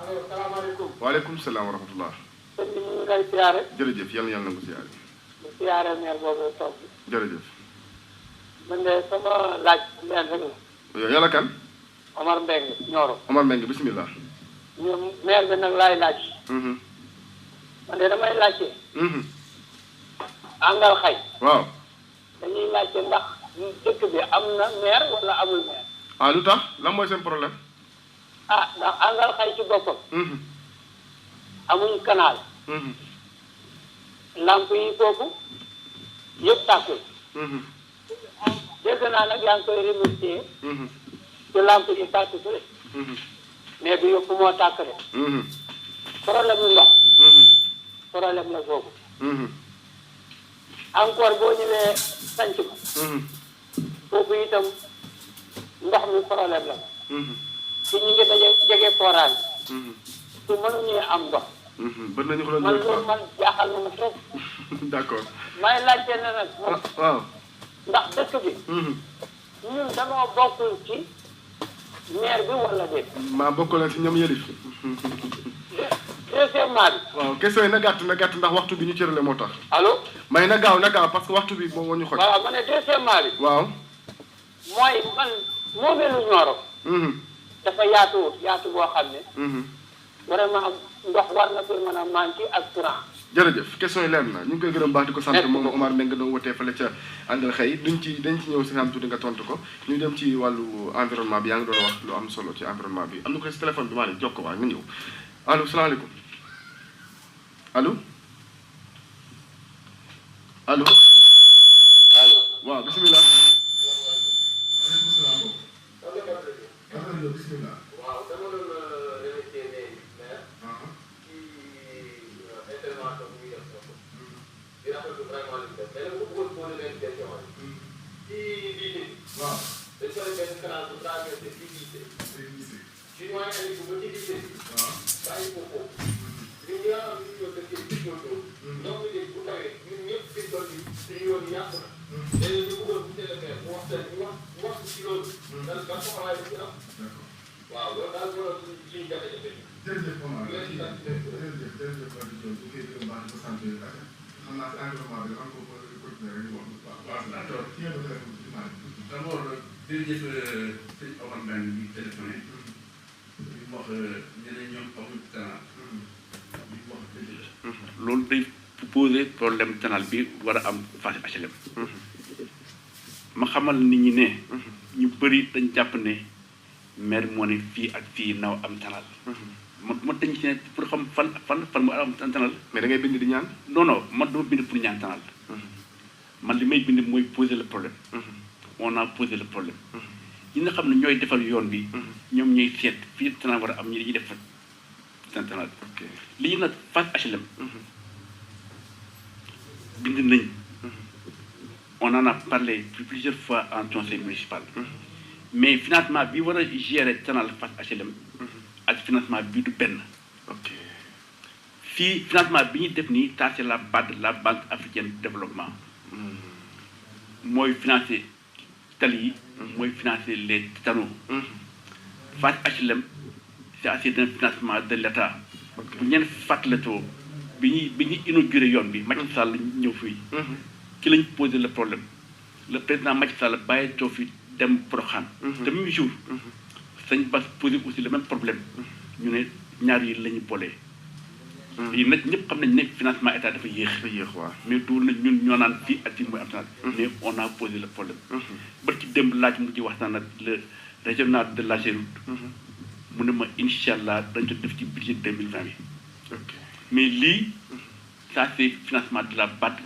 allo salaamaaleykum. waaleykum salaam wa rahmatullah. sëñ bi ñu ngi lay siyaare. jërëjëf yàlla na nga siyaare. di siyaare maire boobu toog bi. jërëjëf. man de sama laaj leen rek la. yàlla kan. Omar Mbengue Nioro. Omar Mbengue bisimilah. ñoom maire bi nag laay laaj. man de damay laajte. àngal xay. waaw. dañuy laajte ndax dëkk bi am na maire wala amul maire. ah lu tax lan mooy seen problème. ah ndax àngal xay ci boppam. amuñ canal. lamp yi foofu yëpp tàkkul. dégg naa nag yaa ngi koy remercier. ci lamp yi tàkk fële. mais du yëpp moo tàkk de. problème mu ndox. problème la foofu. encore boo ñëwee sanc ba. foofu itam ndox mi problème la. ci ñu ngi daje jege forage. su mënuñu am ndox. bën nañu ko doon man loolu man jaaxal na ma trop. d'accord. may laajte ne nag moom. waaw. ndax dëkk bi. ñun dañoo bokkul ci maire bi wala déet. maa bokk leen si ñoom yëlif. deuxièmement bi. waaw question yi na gàtt ndax waxtu bi ñu cërale moo tax. allo. may na gaaw parce que waxtu bi moom moo ñu xoj. waaw ma ne deuxièmement bi. waaw. mooy man moomeelu Nioro. dafa yaatu boo xam ne. vraiment ndox war na pour mën a manqué ak courant. jërëjëf question yi leer na ñu ngi koy gërëm baax di ko sant moom Omar Mbengue doon wotee fële ca àndal xëy dañ ci ñëw si xam tuuti nga tontu ko ñu dem ci wàllu environnement bi yaa ngi doon wax lu am solo ci environnement bi am na ko si téléphone bi maa leen jokk waa nga ñëw allo salaamaaleykum allo allo waaw bisimilah. bisimilah. waaw dama doon remercier maire ci intervention bi muy def foofu di rafetlu vraiment li mu def mais nag bu bëggoon posé leen question yi ci lycée waaw dañ ko def benn canal bu traversé fii lycée chinois yi andi ko ba ci lycée bi bàyyi ko foofu ñun ñi nga xam ne ñu ñoo dëkkee ci Jojo ñoom ñu dégg bu tawee ñun ñëpp fi toll yi suñu yoon yi yàqu na léegi ñu bëggoon bu teel a maire mu wax ci loolu dan ban soxlaay bi ci am waaw loolu daal moo doon suñu jafe-jafe. jërëjëf Omar jërëjëf Fatou Diop ñu koy gërëm baax di ko sant xam naa si environnement bi am ko continuer rek ñu wax bu baax. waaw d'accord ki nga doon téléphone bi d'abord jërëjëf sëñ Omar Mbengue bi téléphoné li mu wax ñeneen ñoom amuñu canal li mu wax dëgg la loolu day poser problème canal bi war a am Fass HLM ma xamal nit ñi ne ñu bëri dañ jàpp ne maire moo ne fii ak fii naw am canal ma dañ ci ne pour xam fan mu am canal mais da ngay bind di ñaan. non man dama bind pour ñaan canal man li may bind mooy poser le problème on a posé le problème ñi nga xam ne ñooy defal yoon bi ñoom ñooy seet fii canal war a am ñi dañuy def seen canal lii nag Fass HLM bind nañ on en a parlé plusieurs fois en conseil municipal. Mais financement bi war a gérer canal Fass HLM. ak financement bi du benn. ok fii financement bi ñuy def nii ça c'est la banque africaine de développement. mooy financer tali yi. mooy financer les canaux. Fass HLM c'est un financement de l'État. bu ñeen fàttalatoo bi ñuy inauguré yoon bi Macky Sall ñëw fii. ci lañ posé le problème le président Macky Sall bàyyi coow fi dem Porokhane. te même jour. sañ Bass posé aussi le même problème. ñu ne ñaar yi la ñu boolee. lii nag ñëpp xam nañ ne financement état dafa yéex. waaw mais du na ñun ñoo naan fii ak fii mooy am mais on a posé le problème. ba ci démb laaj mu ci waxtaan ak le régional de la Géroute. mu ne ma incha allah dañ ko def ci budget 2020 bi. mais lii ça c'est financement de la BAD.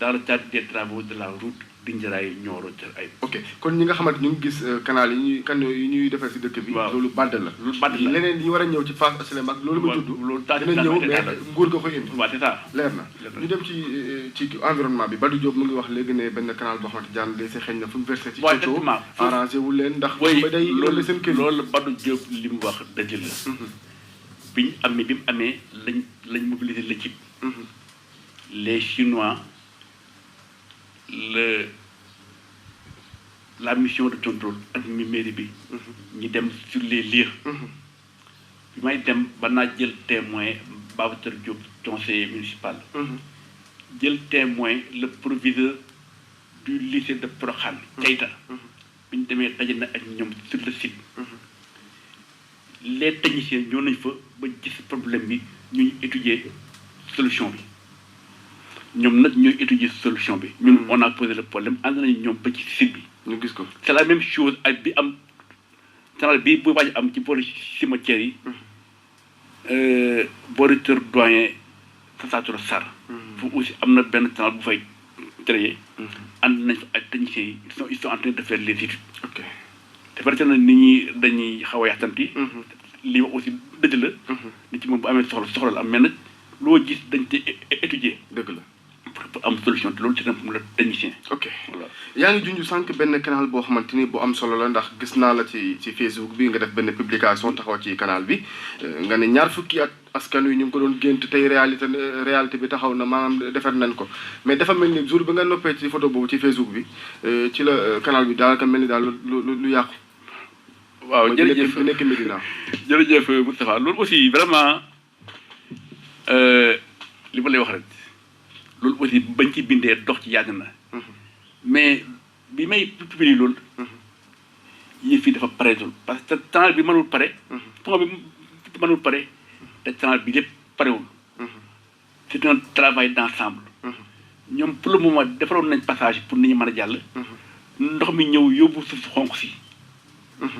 dans le cadre des travaux de la route Dindiaraay Nioro Thiel Ayib. ok kon ñi nga xamante ñu ngi gis canal yi ñuy defar si dëkk bi. waaw loolu BAD la. loolu BAD la leneen yi war a ñëw ci Fass HLM ak loolu ma tudd. loolu dina ñëw mais nguur nga koy indi. waaw c'est ça. leer na ñu dem ci environnement bi Badou Diop mu ngi wax léegi ne benn canal boo xamante jaan léegi xëy na fu mu versé ci Cocco arrangé wu leen ndax ba day loolu seen kër loolu Badou Diop li mu wax dëgg la. bi mu amee lañ mobiliser l'équipe. les Chinois la mission de contrôle ak mairie bi. ñu dem sur les lieux. bi may dem ba naa jël témoin Babacar Diop conseiller municipal. jël témoin le proviseur du lycée de Porokhane. Keita. bi ñu demee daje na ak ñoom sur le site. les techniciens ñoo nañ fa ba gis problème bi ñuy étudier solution bi. ñoom nag ñooy étudier solution bi. ñun on a posé le problème ànd nañu ñoom ba ci site bi. ñu gis ko c'est la même chose ak bi am canal bi bu waaj am ci boori cimetière yi. boori kër doyen Sassatoura Sarr. foofu aussi am na benn canal bu fay créé. ànd nañ fa ak techniciens yi ils sont en train de faire les études. ok dafa na nit ñi dañuy xaw a yaxtanti. lii wax aussi dëgg la. nit ci moom bu amee soxla la am mais nag loo gis dañ te étudier. dëgg la. pour am solution te loolu ci tam la technicien. ok voilà yaa ngi junj sànq benn canal boo xamante ni bu am solo la ndax gis naa la ci Facebook bi nga def benn publication taxaw ci canal bi nga ne ñaar fukki at askan wi ñu ngi ko doon gént tey réalité bi taxaw na maanaam defar nañ ko mais dafa mel ni jour bi nga noppee ci photo boobu ci Facebook bi ci la canal bi daanaka mel ni daal lu yàqu. waaw jërëjëf bi nekk Médina. jërëjëf Moustapha loolu aussi vraiment li ma lay wax rek. loolu aussi bañ ci bindee dox ci yàgg na. mais bi may publier loolu. yëf yi dafa pareetul parce que canal bi mënul pare. pont bi mënul pare te canal bi lépp parewul. c'est un travail d'ensemble. ñoom pour le moment defaroon nañ passage pour nit ñi mën a jàll. ndox mi ñëw yóbbu suuf xonq si.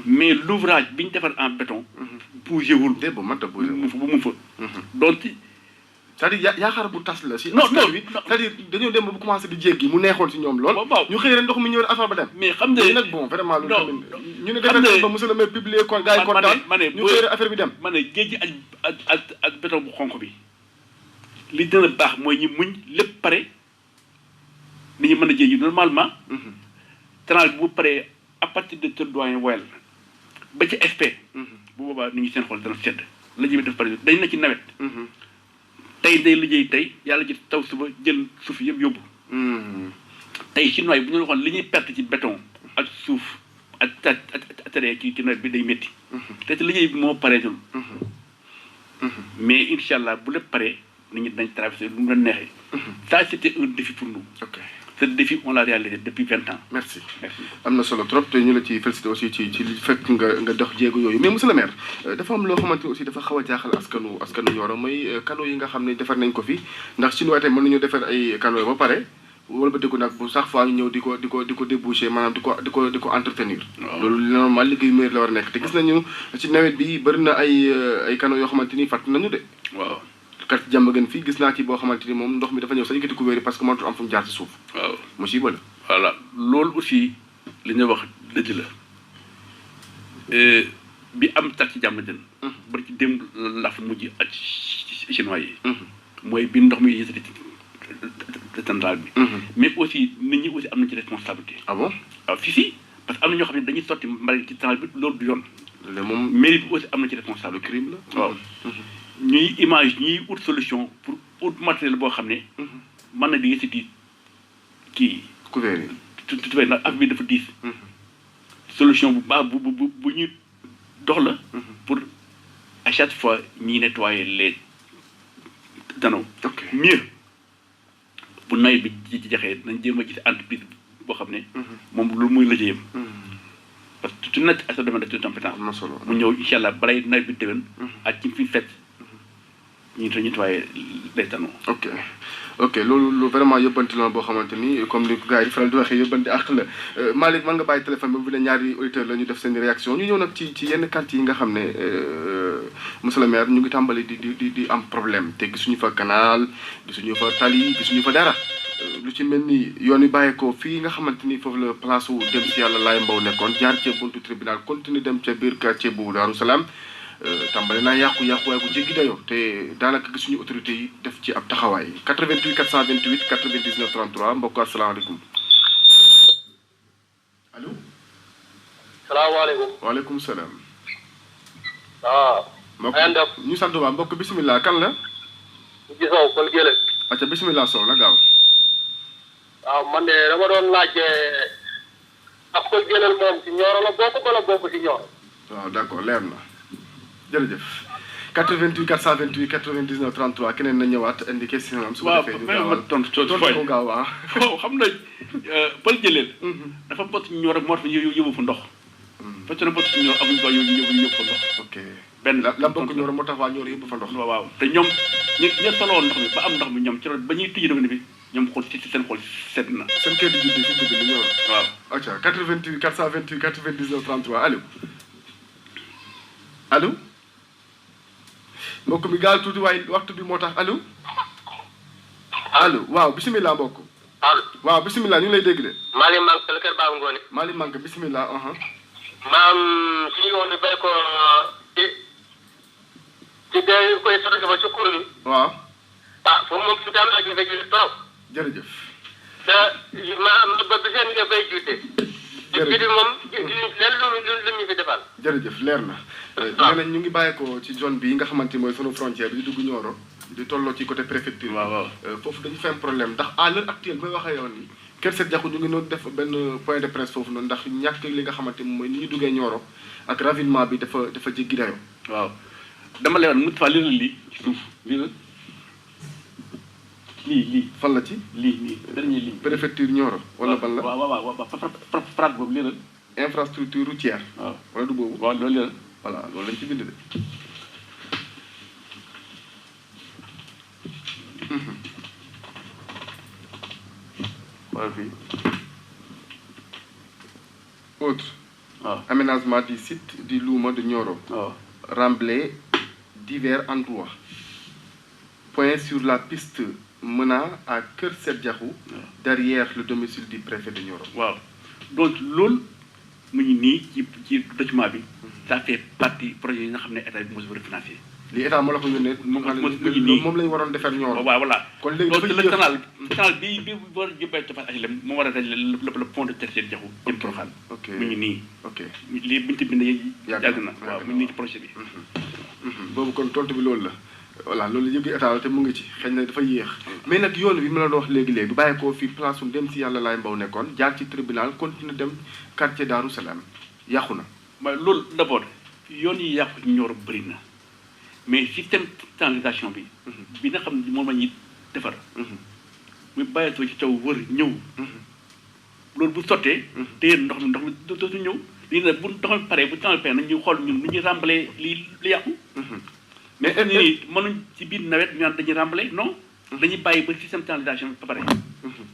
mais l'ouvrage bi ñu defar en béton. bougé wul. déedéet bu mënta bougé mu fa. donc. c'est-à-dire yaakaar bu tas la si. non bi c'est-à-dire dañoo dem ba bu commencé di jéggi mu neexoon si ñoom lool. waaw ñu xëy rek ndox mi ñëw rek affaire ba dem. mais xam nga nag bon vraiment loolu tamit ñu ne xam defee ba monsieur le maire publier kon gars yi kontaan ñu xëy rek affaire bi dem. ma ne géej gi ak béton bu xonq bi li gën a baax mooy ñu muñ lépp pare ni ñu mën a jéegi normalement. canal bu paree à partir de kër doyen Woyal ba ci SP. bu boobaa nit ñi seen xol dana sedd la ji bi def pare dañ na ci nawet. tey day liggéey tey yàlla ji taw suba jël suuf yëpp yóbbu. tey chinois yi bu ñu waxoon li ñuy perte ci béton ak suuf ak terre ci nawet bi day métti. te ci liggéey bi moo pareetul. mais incha allah bu lépp paree nit ñi dañ traversé lu mu la neexee. ça c'était un défi pour nous. ok ce défi on l'a réalisé depuis 20 ans. merci merci. am na solo trop te ñu la ci félicité aussi ci li fekk nga dox jéego yooyu mais monsieur le maire dafa am loo xamante ni aussi dafa xaw a jaaxal askanu Nioro mooy canaux yi nga xam ne defar nañ ko fi ndax chinois tey mën nañu defar ay canaux ba pare wala ba déggu nag bu chaque fois ñu ñëw di ko déboucher maanaam di ko entretenir. loolu normalement liggéey maire la war a nekk te gis nañu ci nawet bi bëri na ay canaux yoo xamante ni fàtt nañu de. waaw. kat jàmm gën fii gis naa ci boo xamante ni moom ndox mi dafa ñëw sa yëkkati couvert yi parce que mënatul am fu mu jaar ci suuf. waaw musiba la. voilà loolu aussi li ñu wax dëgg la bi am tax ci jàmm gën. bari ci démb la fa mujj ak chinois yi. mooy bi ndox mi yëkkati centrale bi. mais aussi nit ñi aussi am nañ ci responsabilité. ah bon waaw si parce que am na ñoo xam ne dañuy sotti mbalit ci centrale bi loolu du yoon. le moom mairie bi aussi am na ci responsabilité. crime la. waaw ñuy image ñuy ut solution pour ut matériel boo xam ne. mën na di yëkkati kii. couvert yi. tout ndax af bi dafa diis. solution bu baax bu ñuy dox la. pour à chaque fois ñuy nettoyer les canaux. ok mieux bu nawet bi ci jaxee nañ jéem a gis entreprise boo xam ne. moom lu muy liggéeyam. parce que su nekk ak sa domaine de compétence. am na solo mu ñëw incha allah balay nawet bi déwén. ak ci fi fekk ñu nettoyer les canaux. ok loolu vraiment yóbbanti la boo xamante ni comme ni ko gars yi di faral di waxee yóbbanti àq la Malick mën nga bàyyi téléphone bi bu dee ñaari auditeurs la ñu def seen réaction ñu ñëw nag ci yenn quartier yi nga xam ne monsieur le maire ñu ngi tàmbali di am problème te gisuñu fa canal gisuñu fa tali gisuñu fa dara lu ci mel ni yoon wi bàyyeekoo fii nga xamante ni foofu la place wu dem si yàlla laay mbaw nekkoon jaar ca buntu tribunal continue dem ca biir quartier bu Daaru Salaam tàmbali naa yàqu-yàqu waaye bu jéggi dayoo te daanaka gisuñu autorité yi def ci ab taxawaay 88 428 99 33 mbokk asalaamaaleykum allo. salaamaaleykum. waaleykum salaam. waaw. mbokk na ngeen def. ñu sant waa mbokk bisimilah kan la. ñu ci Sow Pël Gélé. acca bisimilah Sow la gaaw. waaw man de dama doon laaj ak Pël Gélé moom ci Nioro la bokk wala bokk ci Nioro. waaw d'accord leer na jërëjëf 88 428 99 33 keneen na ñëwaat indi question am. su ko defee ñu gaawal tontu ko gaaw waaw. xam na Pël Gélé. dafa bokk Nioro moo tax yóbbu fa ndox. parce que bokk Nioro amuñu ko yóbbu fa ndox. ok benn la bokk Nioro moo tax waa Nioro yóbbu fa ndox. waaw te ñoom ña soloo ndox mi ba am ndox mi ñoom ci loolu ba ñuy tijji robinet bi ñoom xool ci seen xool sedd na. seen kër di juddee fi mu dëgg Nioro. waaw. acca 88 428 99 33 allo allo mbokk mi gaal tuuti waaye waxtu bi moo tax allo allo waaw bisimilah mbokk. allo. waaw bisimilah ñu ngi lay dégg de. Malick Mank la kër Baba Ngone. Malick Mank bisimilah. maam si yoon bi bay ko ci day koy sotti ba ci kur bi. waaw. foofu moom su daan ak nga jiite trop. jërëjëf. te maam ba bi seen nga bay jiite. jërëjëf jiite moom lenn lu ñu fi defal. jërëjëf leer na. nee nañ ñu ngi bàyyeekoo ci zone bi nga xamante ni mooy sunu frontière bi di dugg Nioro di tolloo ci côté préfecture. waaw foofu dañu fay am problème ndax à l'heure actuelle bi may waxee yoon ni Kër Seth Diakhou ñu ngi doon def benn point de presse foofu noonu ndax ñàkk li nga xamante ni mooy ni ñu duggee Nioro ak ravinement bi dafa jéggi dayoo. waaw dama lay wax Moustapha lii ci suuf lii fan la ci. lii dernier lii. préfecture Nioro wala ban la. waaw frappe boobu lii la. infrastructure routière. waaw wala du boobu. waaw loolu la. voilà loolu lañ ci bind de. voilà fii autre. waaw aménagement du site du Louma de Nioro. waaw remblai divers endroits. Point sur la piste menant à Kër Seth Diakhou. derrière le domicile du préfet de Nioro. waaw donc loolu mu ngi nii ci document bi. ça fait partie projet yi nga xam ne état bi moo si war a financé. li état moo la ko yónnee. moom la ñu waroon defar Nioro. waaw voilà. kon léegi dafay le canal bi war a jëmbee Tafass HLM moo war a daj le pont de Kër Seth Diakhou jëm Porokhane. ok mu ngi nii. ok lii buñu ci bindee yàgg na na waaw mu ngi nii ci projet bi. boobu kon tontu bi loolu la. voilà loolu yëpp état la te mu ngi ci xëy na dafa yéex mais nag yoon bi ma la doon wax léegi-léegi du bàyyi ko fii place su dem si yàlla laay mbaw nekkoon jaar ci tribunal continue dem quartier Daaru Salaam yàqu na. mais loolu d'abord yoon yi yàqu ci Nioro bëri na mais système canalisation bi. bi nga xam ne moom la ñuy defar. muy bàyyi ko ci taw wër ñëw. loolu bu sottee. téye ndox mi dootu ñëw lii nag bu ndox mi paree bu temps bi paree nañ ñu xool ñun nu ñuy remblai li yàqu. mais nii mënuñ ci biir nawet ñu naan dañuy remblai non. dañuy bàyyi ba système canalisation bi ba pare.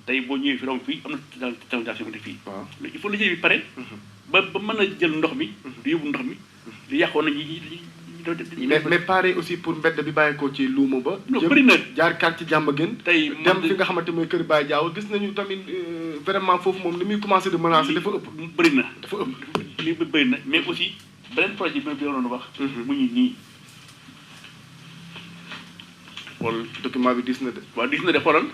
tey boo ñëwee fi romb fii am na canalisation bi fii. waaw il faut liggéey bi pare. ba mën a jël ndox mi. di yóbbu ndox mi li yàqoon na mais pare aussi pour mbedd bi bàyyi ko ci luuma ba. bëri na jaar quartier Diamaguène. tey dem fi nga xamante mooy Kër Baye Diaw gis nañu tamit vraiment foofu moom li muy commencé de menacer dafa ëpp. bëri na dafa ëpp. li bëri na mais aussi beneen projet bi ma doon wax. mu ngi nii xool document bi dis na de. waaw gis na de xoolal.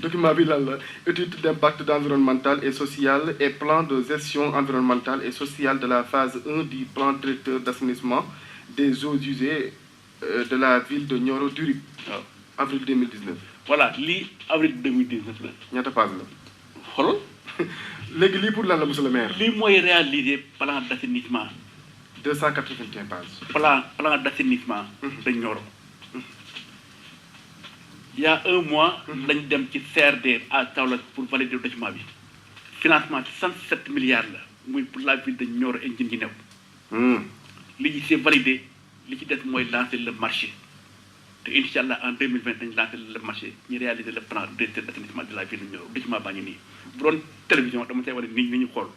document bi lan la étude d'impact environnemental et social et plan de gestion environnementale et sociale de la phase 1 du plan directeur d'assainissement des eaux usées de la ville de Nioro du Rip. waaw avril 2019. voilà lii avril 2019 la. ñaata page la. xoolal. léegi lii pour lan la monsieur le maire. lii mooy réaliser plan d'assainissement. 281 pages. plan d'assainissement. de Nioro. Il y a un mois. lañ dem ci CRD à Kaolack pour valider document bi. financement 67 milliards la muy pour la ville de Nioro et Guinguinéo. li c'est validé li ci des mooy lancer le marché te incha allah en 2020 dañu lancer le marché ñu réaliser le plan directeur d'assainissement de la ville de Nioro document baa ngi nii bu doon télévision dama say wane nit ñi ñu xool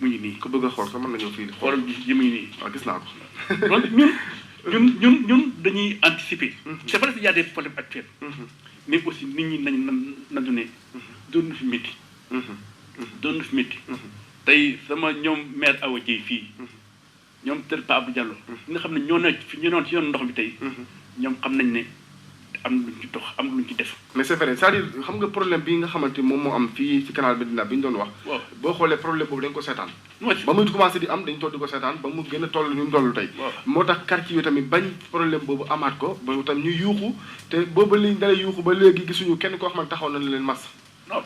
mu ngi nii. ku bëgg a xool sax mën nañoo fii. xoolal ji mu ngi nii. waaw gis naa ko. donc ñun dañuy anticiper. c'est vrai qu'il y a des problèmes actuels. mais aussi nit ñi nañu ne doon na fi métti. doon na fi métti. tey sama ñoom maire Awa Dieye fii. ñoom tër Pa Abdou Diallo. ñi nga xam ne ñoo nekk fi ñu noon ci yoon ndox bi tey. ñoom xam nañ ne am luñ ci dox am luñ ci def. mais c'est vrai c'est-à-dire xam nga problème bi nga xamante moom moo am fii ci canal Médina bi ñu doon wax. waaw boo xoolee problème boobu dañ ko seetaan. mooy ba muy commencé di am dañ toog di ko seetaan ba mu gën a toll ni mu toll tey. moo tax quartier yi tamit bañ problème boobu amaat ko ba tam ñu yuuxu te booba li dalay yuuxu ba léegi gisuñu kenn koo xam ne taxaw na leen mas.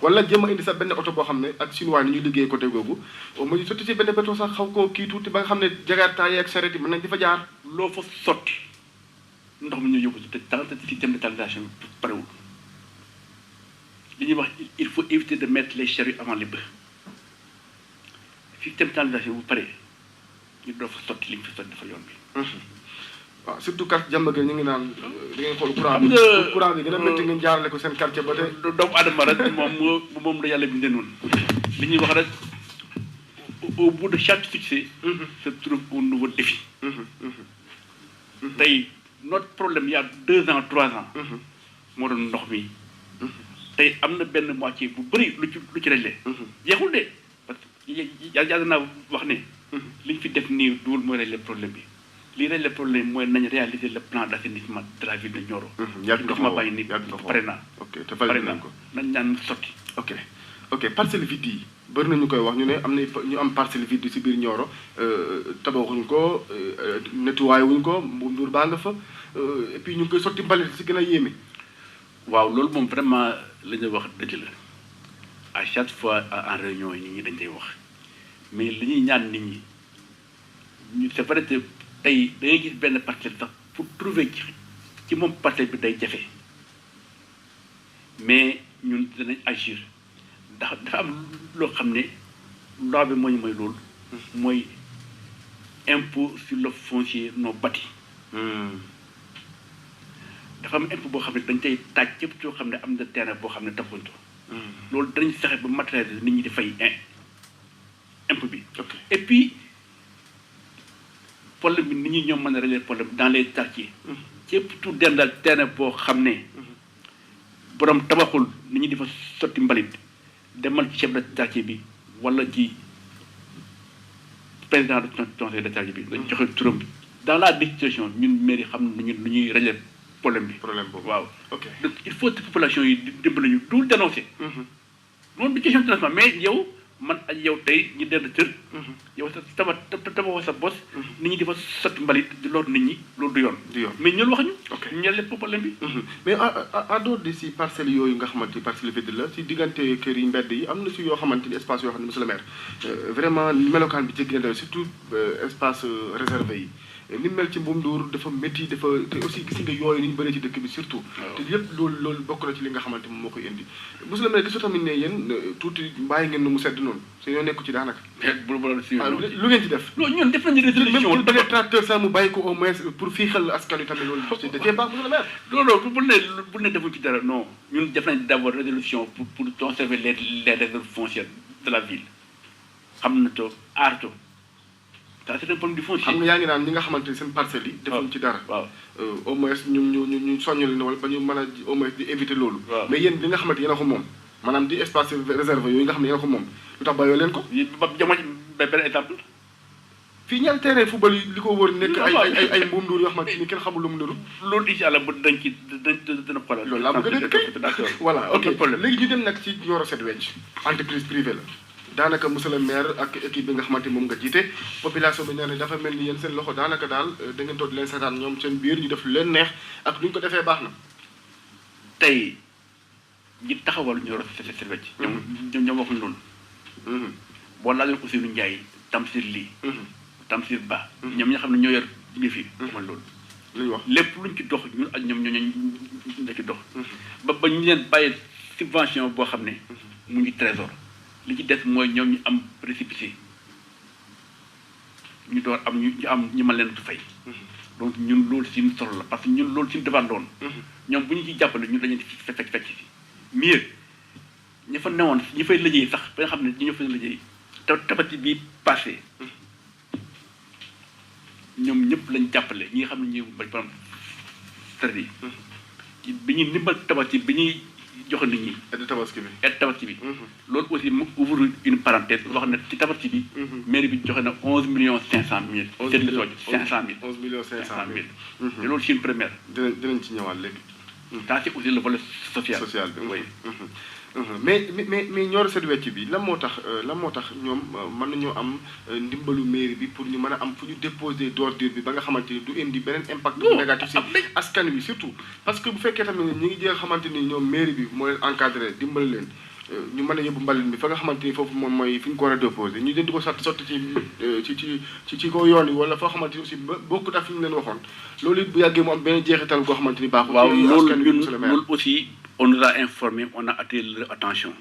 wala jéem a indi sax benn oto boo xam ne ak chinois ni ñuy liggéey côté googu au moins sotti ci benn béton sax xaw koo kii tuuti ba nga xam ne jakarta yeeg charrette yi mën nañ di fa jaar. loo fa sotti ndox mi ñu yóbbu te dans le système de canalisation bi parewul li ñuy wax il faut éviter de mettre les charrues avant les bœufs système de canalisation bu paree ñu doo fa sotti li ñu fa sotti dafa yoon bi. waaw surtout quartier Diamaguène ñu ngi naan da ngeen xool courant bi gën a métti ngeen jaarale ko seen quartier ba tey. doomu adama rek moom la yàlla bindee noonu li ñuy wax rek au bout de chaque succès. se trouve un nouveau défi. tey notre problème il y a 2 ans 3 ans. moo doon ndox mi. tey am na benn moitié bu bëri lu ci réglé. jeexul de parce que yàlla naa wax ne. li ñu fi def nii duwul mooy réglé problème bi. lii rek le problème mooy nañ réaliser le plan d'assainissement de la ville de Nioro. yàgg nga ko bàyyi nii pare naa. ok te validé nañ ko nañ ñaan sotti. ok parcelle vide yi bëri na ñu koy wax ñu ne am na ñu am parcelle vide ci biir Nioro tabaxuñ ko nettoyé wuñ ko nduur baa nga fa et puis ñu ngi koy sotti mbalit ci gën a yéeme. waaw loolu moom vraiment la ñuy wax dëgg la à chaque fois en réunion yi nit ñi dañ koy wax mais li ñuy ñaan nit ñi ñu c'est vrai que tey da ngay gis benn parcelle sax pour trouver ci moom parcelle bi day jafe mais ñun danañ agir ndax dafa am loo xam ne loi bi mooy loolu mooy impôt sur le foncier non bâti. dafa am impôt boo xam ne dañ tey taaj képp coo xam ne am na terrain boo xam ne taxuñ ko. loolu danañ fexe ba matérialiser nit ñi di fay impôt bi. et puis problème bi nit ñi ñoom mën a régler problème dans les quartiers. képp tout dendal terrain boo xam ne borom tabaxul nit ñi di fa sotti mbalit demal ci chef de quartier bi wala ci président de conseil de quartier bi. dañ joxe turam bi dans la distribution ñun mairie xam nañu nu ñuy régler problème bi. boobu waaw. ok donc il faut que population yi dimbali ñu tout dénoncer. loolu du question de financement mais yow man ak yow tey ñu dend kër. yow sa tabaxoo sa bos. nit ñi di fa sotti mbalit di lor nit ñi loolu du yoon. mais ñun wax ñu. ok ñu yàlla problème bi. mais en dehors de si parcelles yooyu nga xamante ni parcelle vide la si diggante kër yi mbedd yi am na si yoo xamante ni espace yoo xam ne monsieur le maire vraiment melokaan bi jéggi na daw surtout espace réservé yi. ni mel ci Mboum Ndour dafa métti dafa te aussi gis nga yooyu ni ñu bëree ci dëkk bi surtout. te yëpp loolu bokk na ci li nga xamante moom moo koy indi. monsieur le maire gisoo tamit ne yéen tuuti bàyyi ngeen nu mu sedd noonu su ñoo nekku ci daanaka. lu ngeen ci def. loolu ñun def nañu résolution même pour tracteur sax mu bàyyi ko au moins pour fii xel askan wi tamit loolu. da cee baax monsieur le maire. loolu bu ne defuñ ci dara non ñun def nañ d'abord résolution pour conserver les réserves foncières de la ville xam na to aar to ça c'est un problème du foncier. xam nga yaa ngi naan ñi nga xamante ni seen parcelles yi. defuñ ci dara. waaw au moins ñu soññu leen wala ba ñu mën a au moins di éviter loolu. mais yéen li nga xamante yéen a ko moom maanaam di espace réservé yooyu nga xam ne yéen a ko moom lu tax bayoo leen ko. ba jamono benn exemple. fii ñaari terrain football yi li ko wër nekk ay mbuum nduur yoo xamante ni kenn xamul lu mu nuru. loolu incha allah bu dañ ci dina xoolal. loolu laa bëgg a dégg kay voilà ok léegi ñu dem nag ci Nioro Set Wecc entreprise privée la daanaka monsieur le maire ak équipe bi nga xamante ni moom nga jiite population bi nee na dafa mel ni yéen seen loxo daanaka daal da ngeen toog di leen seetaan ñoom seen biir ñu def lu leen neex ak lu ñu ko defee baax na. tey ñi taxawal Nioro Set Wecc. ñoom waxuñu loolu. boo laajoon aussi lu Ndiaye Tamsir lii. Tamsir Ba. ñoom ñi nga xam ne ñoo yor yëf yi. man loolu. lu ñu wax lépp luñ ci dox ñun ak ñoom ñoo ci dox. ba ñu leen bàyyi subvention boo xam ne. mu ngi trésor li ci des mooy ñoom ñu am récépissé ñu door am ñu am ñu mën leen di fay. donc ñun loolu suñu solo la parce que ñun loolu suñu defar doon. ñoom bu ñu ciy jàppale ñun dañuy fekk si mieux ña fa newoon ñi fay liggéey sax ba nga xam ne ñi fa liggéey tabati bii passé ñoom ñëpp lañ jàppale ñi nga xam ne ñu ba borom tërdi bi ñuy ndimbal tabati bi ñuy joxe nit ñi. aide tabaski bi aide tabaski bi. loolu aussi mu ouvre une parenthèse wax ne ci tabaski bi. mairie bi joxe na 11 millions 500 mille. 11 millions 500 mille. 11 millions 500 mille. te loolu c'est une première. dinañ ci ñëwaat léegi. ça c'est aussi le volet social. social bi oui. mais Nioro Set Wecc bi lan moo tax ñoom mën nañoo am ndimbalu mairie bi pour ñu mën a am fu ñu déposer d'ordure bi ba nga xamante ni du indi beneen impact négatif si askan wi surtout parce que bu fekkee tamit ñi ngi jël xamante ni ñoom mairie bi moo leen encadré dimbali leen ñu mën a yóbbu mbalit bi fa nga xamante ni foofu moom mooy fi ñu ko war a déposer ñu di ko sotti ci ko yoon yi wala foo xamante ni aussi bokkut ak fi ñu leen waxoon loolu it bu yàggee mu am benn jeexital goo xamante ni baaxul. waaw loolu aussi on nous a informé on a attiré leur attention.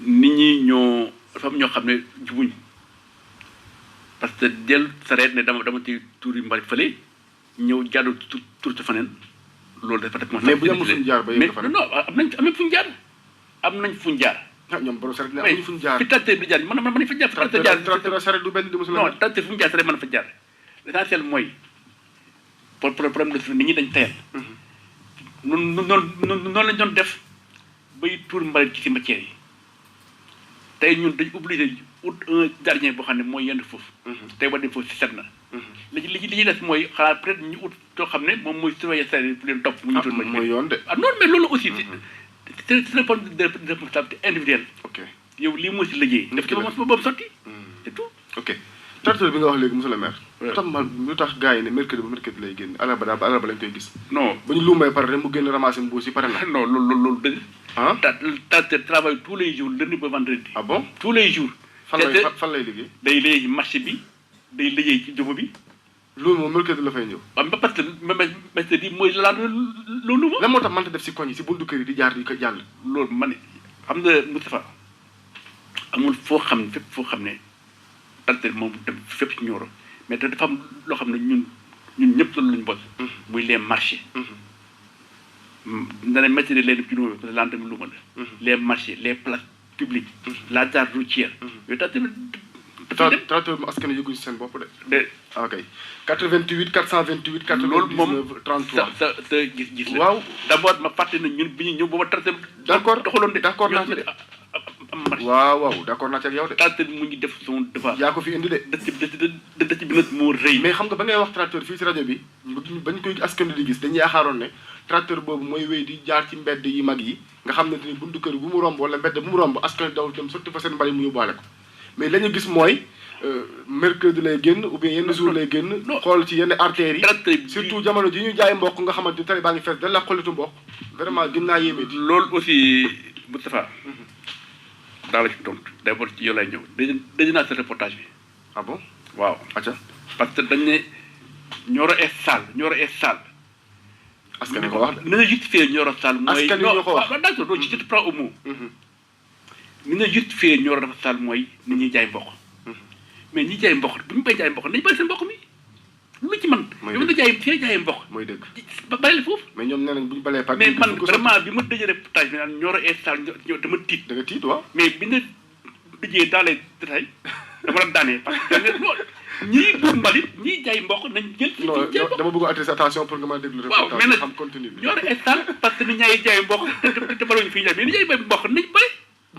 nit ñi ñoo dafa am ñoo xam ne jubuñ parce que dellu sareet ne dama ci tuuri mbari fële ñëw jàddu tur ci faneen loolu dafa def. mais bu ñu amul fu ñu jaar ba yëg mais non am nañ fu ñu jaar am nañ fu ñu jaar. ah ñoom borom sareet ne amuñu fu ñu jaar. fi tracteur bi jaar mën nañ fa jaar. tracteur sareet du benn di musul non tracteur fu mu jaar sareet mën na fa jaar l'essentiel mooy problème de nit ñi dañ tayal. noonu lañ doon def bay tuur mbalit ci cimetière yi tey ñun dañ obligé ut un gardien boo xam ne mooy yenn foofu. tey ba dem foofu si set na. li ci des mooy xanaa peut-être ñu ut soo xam ne moom mooy surveiller saa yi pour leen topp. mu ñu tuur mooy yoon de. ah non mais loolu aussi. c'est un problème de responsabilité individuelle. ok yow lii moo si liggéey. def ci ba boobu sotti. c'est tout. ok tracteur bi nga wax léegi monsieur le maire. lu tax gars yi ne mercredi ba mercredi lay génn àllarba lañ koy gis. non ba ñu lumbay pare rek mu génn ramasser mbuus yi pare na. non loolu dëgg. ah tracteur travaille tous les jours lundi ba vendredi. ah bon tous les jours. fan lay liggéey. day liggéey ci marché bi day liggéey ci jobo bi. loolu moom mercredi la fay ñëw. waaw parce que mercredi mooy loolu moom. lan moo tax mënta def si koñ yi si buntu kër yi di jaar di ko jàll. loolu ma ne xam nga Moustapha amul foo xam fépp foo xam ne tracteur moom dem fépp ci Nioro mais dafa am loo xam ne ñun ñëpp loolu lañu bos. muy les marchés. dana métti leen ci luuma parce que laan tamit luuma la. les marchés les places publiques. la gare routière. yooyu tracteur mu askan wi yëguñu seen bopp de. ok 88 428. 99 loolu moom 33 sa gis-gis la. waaw d'abord ma fàtte na ñun bi ñu ñëw booba tracteur. d'accord doxaloon de. d'accord naa ci de waaw d'accord naa ci ak yow de. tracteur bi mu ngi def son devoir. yaa ko fi indi de. dëkk bi nag moo rëy. mais xam nga ba ngay wax tracteur fii si rajo bi bañ koy askan di gis dañuy yaakaaroon ne tracteur boobu mooy wéy di jaar ci mbedd yi mag yi nga xam ne ni buntu kër bu mu romb wala mbedd bu mu romb askan daw dem sotti fa seen mbali mu yóbbaale ko mais la ñu gis mooy mercredi lay génn ou bien yenn jour lay génn. xool ci yenn artères yi. surtout jamono ji ñu jaay mboq nga xamante ni tali baa ngi fees dañ la xolitu mboq. vraiment gën naa yéeme di. loolu aussi Moustapha. daa la ci tontu d'abord ci yow lay ñëw dégg naa sa reportage bi. ah bon waaw. acca parce que dañ ne Nioro est sale Nioro est sale. askan wi ko wax de. ni nga justifié Nioro sale. mooy askan wi ñoo ko wax non d'accord donc je te prends au mot. ni nga justifié Nioro dafa sale mooy nit ñuy jaay mboq. mais ñi jaay mboq bu ñu bay jaay mboq nañu bàyyi seen mboq mi lu ci man yow nga jaay mboq mooy dëgg ba bàyyi la foofu mais ñoom nee nañ bu ñu balee par mais man vraiment bi ma dëjee reportage bi naan Nioro est sale dama tiit da nga tiit waaw mais bi nga dëjee dans les détails dama la daanee parce que ñii buur mbalit ñii jaay mboq nañ jël non dama bëgg attirer attention pour nga mën a déglu reportage waaw mais nag xam continue bi Nioro est sale parce que nit ñaa ngi jaay mboq te baluñu fii jaay mais ni jaay bay mboq nañ bëri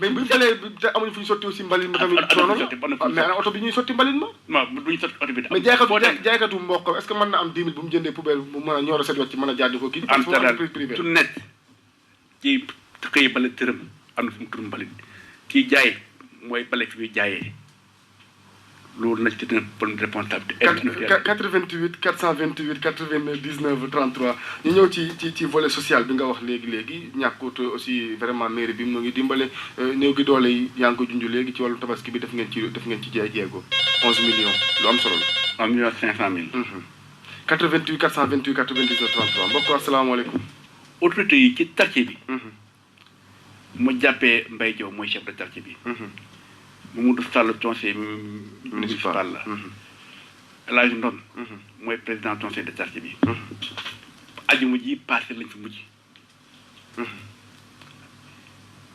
mais bu ñu dalee te amuñu fu ñu sotti aussi mbalit ma tamit coono la mais ana oto bi ñuy sotti mbalit ma non duñu sotti oto bi mais jaaykatu mboq est-ce que mën na am 10 000 bu mu jëndee poubelle bu mën a ñor a set wecc mën a jaar di ko kii parce que entreprise privée su nekk ci xëy bale tërëm am na fu mu tur mbalit kii jaay mooy bale fi muy jaayee loolu nag c'est une bonne responsabilité 88 428 99 33 ñu ñëw ci volet social bi nga wax léegi ñàkkut aussi vraiment mairie bi mu ngi dimbale néew gi doole yi yaa ngi ko junj léegi ci wàllu tabaski bi def ngeen ci jeego 11 millions lu am solo la 1 million 500 000 88 428 99 33 mbokk asalaamaaleykum autorité yi ci quartier bi mu jàppee Mbaye Diaw mooy chef de quartier bi Mamadou Sall conseil municipal la El Hadj Ndon mooy président conseil de quartier bi ajuma ji passé lañ fi mujj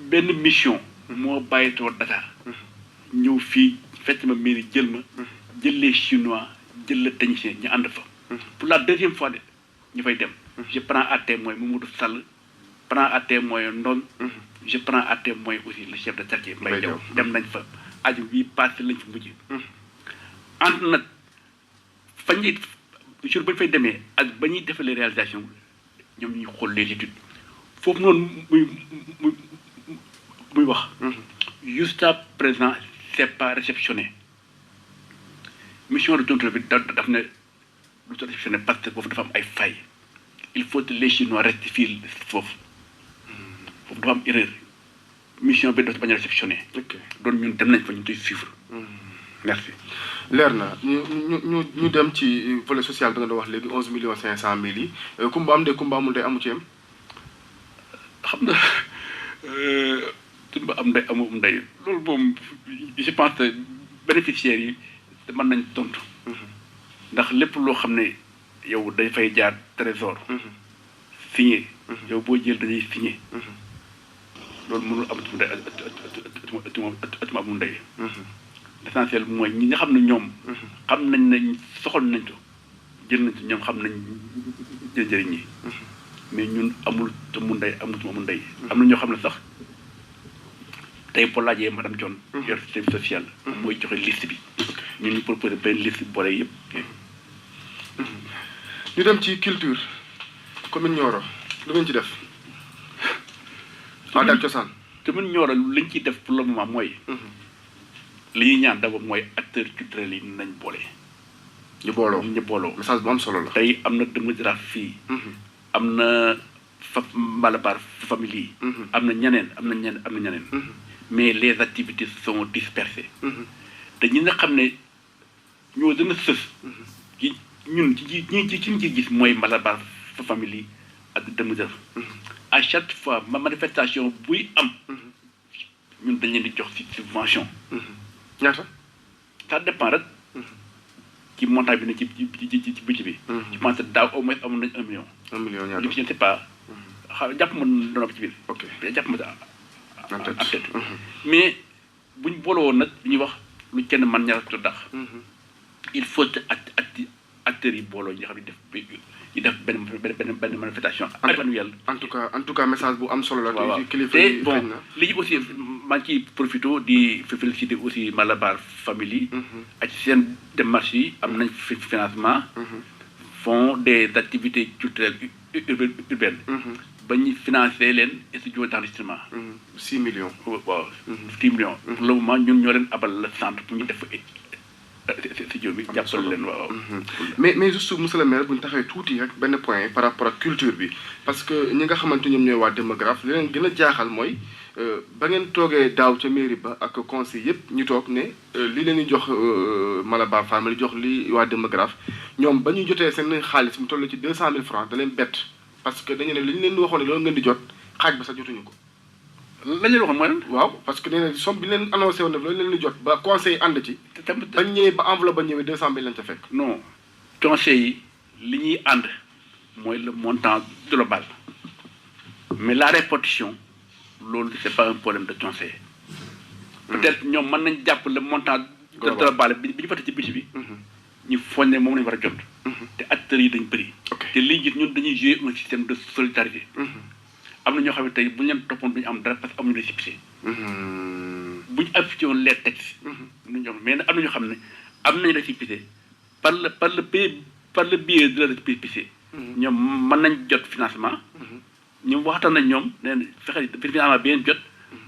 benn mission moo bàyyitoo Dakar ñëw fii fekk ma mairie jël ma jël les chinois jël le technicien ñu ànd fa pour la deuxième fois de ñu fay dem je prends à témoin Mamadou Sall prends à témoin Ndon je prends à témoin aussi le chef de quartier Mbaye Diaw dem nañ fa aju bi passé lañ fi mujj entre nag fa ñuy jour ba ñu fay demee ak ba ñuy defalee réalisation ñoom ñuy xool les études foofu noonu muy wax jusqu'à présent c'est pas réceptionné mission de contrôle bi daf ne lu ko réceptionné parce que foofu dafa am ay failles il faut que les Chinois rectifient foofu dafa am erreur mission bi dafa bañ a réceptionné. doon ñun dem nañ fa ñu koy suivre. merci. leer na ñu dem ci volet social bi nga doon wax léegi 11 millions 500 mille yi kumba am de kumba amul day amu ci yem. xam nga kumba am day amu ndey loolu moom je pense que bénéficiaires yi mën nañ tontu. ndax lépp loo xam ne yow day fay jaar trésor. signé. yow boo jël dañuy signé. loolu mënul amatu ndey atuma amul ndey. l'essentiel mooy ñi nga xam ne ñoom. xam nañ ne soxal nañ ko jël nañ ko ñoom xam nañ njëriñ ñi. mais ñun amul amul ndey amul ndey. am na ñoo xam ne sax tey boo laajee madame John. yor service social. mooy joxe liste bi. ñun ñu proposé benn liste boole yëpp. ñu dem ci culture commune Nioro lu ngeen ci def. aada ak cosaan. commune Nioro liñ ciy def pour le moment mooy. li ñuy ñaan d'abord mooy acteurs culturels yi nañ boole. ñu booloo message bu am solo la. tey am na démocratie fii. am na Malabar famille yi. am na ñeneen. mais les activités sont dispersées. te ñi nga xam ne ñoo gën a sës. ci ñun ci ci gis mooy Malabar famille yi ak démocratie. à chaque fois manifestation buy am. ñun dañ leen di jox ci subvention. ñaata. ça dépend rek. ci montant bi ne ci budget bi. je pense que daaw au moins amoon nañ 1 million. 1 million ñaata je ne sais pas jàpp ma doon ci biir. ok jàpp ma en tête. mais buñ booloo woon nag ñuy wax lu kenn man ñaar dax il faut que acteurs yi booloo ñi nga xam ne def benn manifestation annuelle. en tout cas message bu am solo la. waaw kilifa te yi bon li aussi maa ngi ciy profité di féliciter aussi Malabar famille yi. ak seen démarche yi am nañ financement. font des activités culturelles urbaines. ba ñu financer leen studio d'enregistrement. 6 millions. waaw 6 millions. pour le moment ñun ñoo leen abal le centre pour ñu def studio bi jàppale leen waaw. mais juste monsieur le maire bu ñu taxawee tuuti rek benn point par rapport ak culture bi parce que ñi nga xamante ñoom ñooy waa démographe li leen gën a jaaxal mooy ba ngeen toogee daaw ca mairie ba ak conseil yëpp ñu toog ne li leen di jox Malabar famille jox li waa démographe ñoom ba ñu jotee seen xaalis mu toll ci 200 000 francs da leen bett parce que dañu ne li ñu leen di waxoon ne loolu ngeen di jot xaaj ba sax jotuñu ko. la ñu waxoon mooy lan. waaw parce que nee na somme bi leen annoncé woon ne loolu leen di jot ba conseil ànd ci. bañ ñëwee ba enveloppe ba ñëwee 200 000 lañ ca fekk. non conseil yi li ñuy ànd mooy le montant global mais la répartition loolu c'est pas un problème de conseil. peut-être ñoom mën nañ jàpp le montant global bi ñu fàtte ci budget bi. ñu foog ne moom lañu war a jot. te acteurs yi dañ bëri. te lii gis ñun dañuy jouer un système de solidarité. am na ñoo xam ne tey bu ñu leen toppoon duñu am dara parce que amuñu récépissé bu ñu appliqué woon les textes. ñoom mais nag am na ñoo xam ne am nañu récépissé par le biais de la récépissé. ñoom mën nañ jot financement. ñoom waxtaan nañ ñoom nee na fexe financement bi ngeen jot.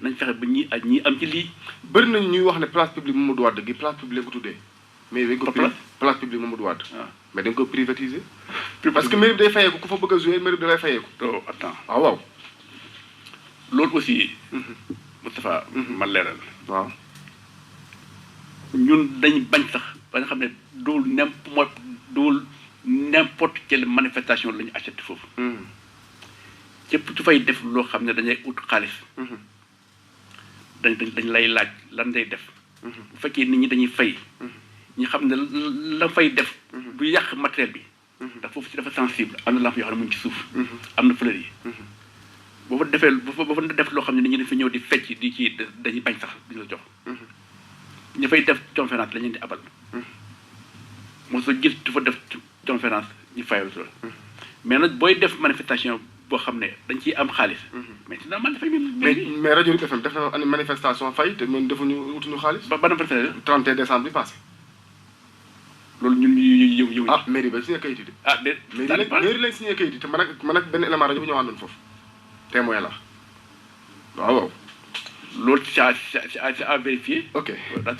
nañ fexe ba ñii ak ñii am ci lii. bëri nañ ñuy wax ne place publique Mamadou Wade gi place publique ko tuddee. mais dañ ko place publique Mamadou Wade. waaw mais dañ ko privatiser. parce que mairie bi day fayeeku ku fa bëgg a jouer mairie bi da lay fayeeku. oh attends waaw. loolu aussi. Moustapha ma leeral. waaw ñun dañ bañ sax ba nga xam ne duwul n'importe quelle manifestation la ñu acheté foofu. képp ku fay def loo xam ne dañuy ut xaalis. dañ lay laaj lan day def. bu fekkee nit ñi dañuy fay. ñi xam ne la fay def. du yàq matériel bi. ndax foofu si dafa sensible am na lamp yoo xam ne mu ngi ci suuf. am na fleur yi. boo fa defee boo fa def loo xam ne nit ñi dañ fa ñëw di fecc di ci dañuy bañ sax di la jox. ñu fay def conférence la ñu di abal. moo soo gis du fa def conférence ñu fayal la. mais nag booy def manifestation boo xam ne dañ ciy am xaalis. mais dina man dafay mais rajo RIP FM def na manifestation fay te ñun defuñu utuñu xaalis. ba manifestation 31 décembre bi passé. loolu ñun yow. ah mairie ba signé kayit yi de. ah déet mairie lañ signé kayit yi te man ak benn élément rajo bu ñëwaat nañu foofu. témoin la waaw. loolu c'est à vérifier. ok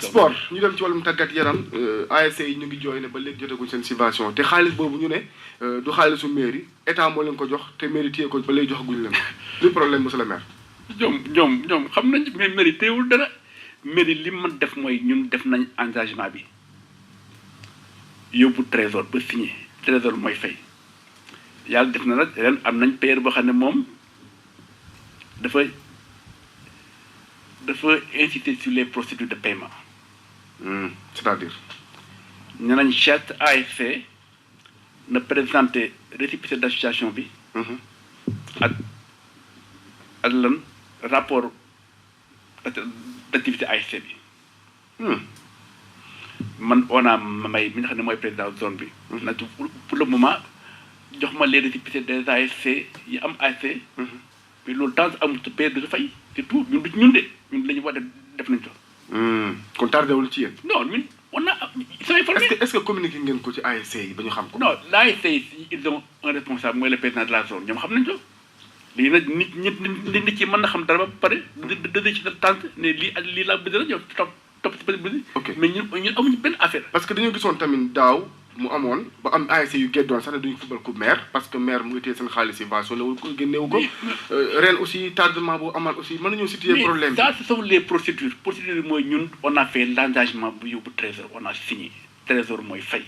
sport ñu dem ci wàllum tàggat yaram ASC yi ñu ngi jooy ne ba léegi jotaguñ seen subvention te xaalis boobu ñu ne du xaalisu mairie état moo leen ko jox te mairie téye ko ba léegi joxaguñ leen luy problème monsieur le maire. ñoom xam nañ mais mairie téewul dara mairie li mën def mooy ñun def nañ engagement bi yóbbu trésor ba signé trésor mooy fay yàlla def na nag ren am nañ payeur boo xam ne moom dafa insister sur les procédures de paiement. C'est-à-dire nee nañ chaque ASC na présenter récépissé d'association bi. ak lan rapport d'activité ASC bi. man on a may mi nga xam ne mooy président zone bi. nag pour le moment jox ma les récépissés des ASC yi am ASC. mais loolu temps amul te paie de fay c'est tout ñun du ñun de ñun la ñu war a def nañ ko. kon tardé wul ci yéen. non ñun on a ils sont informés. est-ce que communiqué ngeen ko ci ASC yi ba ñu xam ko. non l'ASC yi ils ont un responsable mooy le président de la zone ñoom xam nañ ko léegi nag nit ci mën na xam dara ba pare da ci tànk ne lii ak lii laa bëgg la ñëw topp si bëri. ok mais ñun amuñu benn affaire. parce que dañoo gisoon tamit daaw. mu amoon ba am ASC yu geddoon sax ne duñu football coupe maire parce que maire mu ngi téye seen xaalis yi subventionné wul ko génnewu ko ren aussi tardement bu amaan aussi mën nañoo situer problème bi. ça ce sont les procédures mooy ñun on a fait l'engagement bu yóbbu trésor on a signé trésor mooy fay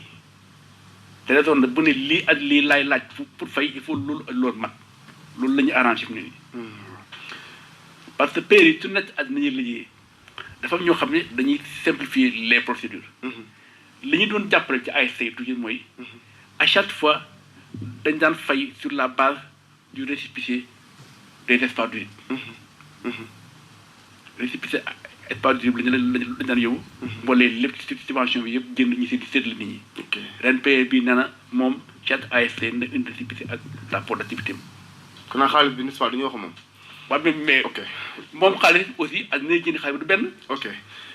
trésor nag bu ne lii ak lii laay laaj pour fay il faut loolu mat loolu la ñu arrangé fi mu ne nii parce que pairie yi su nekk ak nañuy liggéey dafa am ñoo xam ne dañuy simplifier les procédures li ñu doon jàppale ci ASC toujours mooy à chaque fois dañ daan fay sur la base du récépissé des espaces du RIP. récépissé espace du RIP lañ daan yóbbu. mboolee lépp ci subvention bi yëpp génn ñu si di seetlu nit ñi. ren paye bi nee na moom chaque ASC na une récépissé ak rapport d'activité am. kon nag xaalis bi n'est-ce pas dañoo ko moom. waaw mais ok moom xaalis aussi ak nay jënd xaalis bi du benn. ok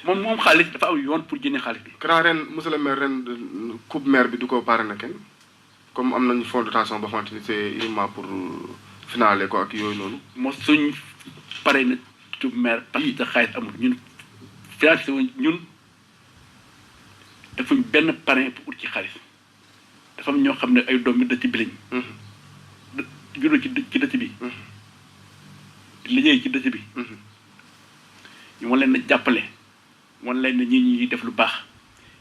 moom xaalis dafa am yoon pour jënd xaalis bi. kanaa ren monsieur le maire ren coupe maire bi du ko pare na kenn comme am nañu fonds de dotation boo xamante ni c'est uniquement pour finaler ko ak yooyu noonu. moo suñ pare na coupe maire parce que xaalis amul ñun financé wuñ ñun defuñ benn parrain pour ut ci xaalis dafa am ñoo xam ne ay doom yu dëkk bi lañ. juróo ci dëkk bi. liggéey ci dëkk bi. ñu wan leen na jàppale wan leen ne ñi def lu baax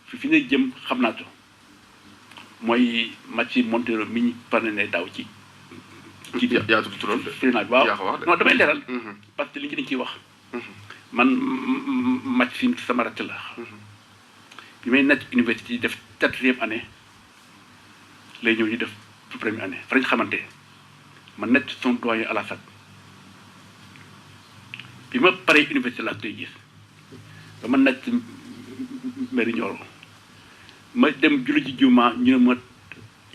fi ne jëm xam naa ko mooy Mathieu Montero mi ñu parrainé daaw ci. ci yaa tudd turam président bi waaw non damay leeral. parce que li ñu dañ ciy wax. man Mathieu sama rakk la. bi may nekk université def 4e année lay ñëw ñu def première année fa lañ xamante ma nekk son doyen à la fac. bi ma paree université laa koy gis ba ma nekk mairie Nioro ma dem julli ci jumaa ñu ne ma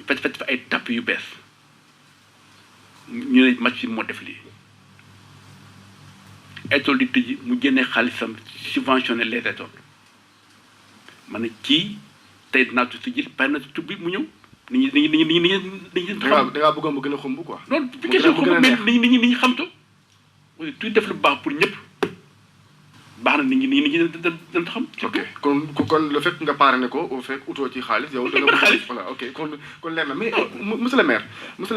fecc fa ay tapp yu bees ñu ne Mathieu moo def lii école di tëj mu génnee xaalisam subventionné les écoles ma ne kii tey dinaa tu si jël pare na tubbi mu ñëw nit ñi da ngaa bëggoon mu gën a xumb quoi. non bu question xumb mais nit ñi xam to tuy def lu baax pour ñëpp baax na nit ñi dañ xam. ok kon le fait nga parrainé ko au fait utoo ci xaalis yow. da nga xaalis voilà ok kon leer na mais monsieur le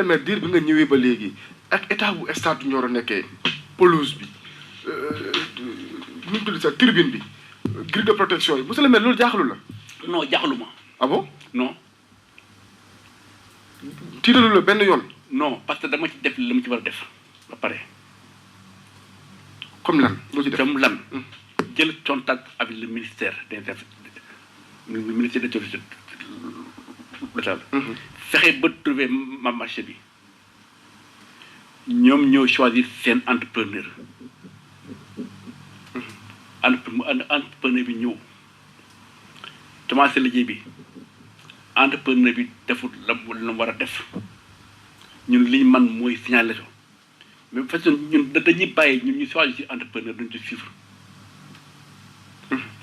maire diir bi nga ñëwee ba léegi ak état bu stade Nioro nekkee pelouse bi nu mu tudd sax tribune bi grille de protection yi monsieur le maire loolu jaaxalu la. non jaaxalu ma. ah bon non. tiitalu la benn yoon. non parce que dama ci def li ma ci war a def ba pare. comme lan loo ci def comme lan. jël contact avec le ministère des affaires ministère de l'État. fexe ba trouver marché bi ñoom ñoo choisir seen entrepreneur. entrepreneur bi ñëw commencé liggéey bi entrepreneur bi deful la war a def ñun li ñu man mooy signaler ko mais bu fekkee ñun dañuy bàyyi ñun ñu choisir ci entrepreneur duñ ci suivre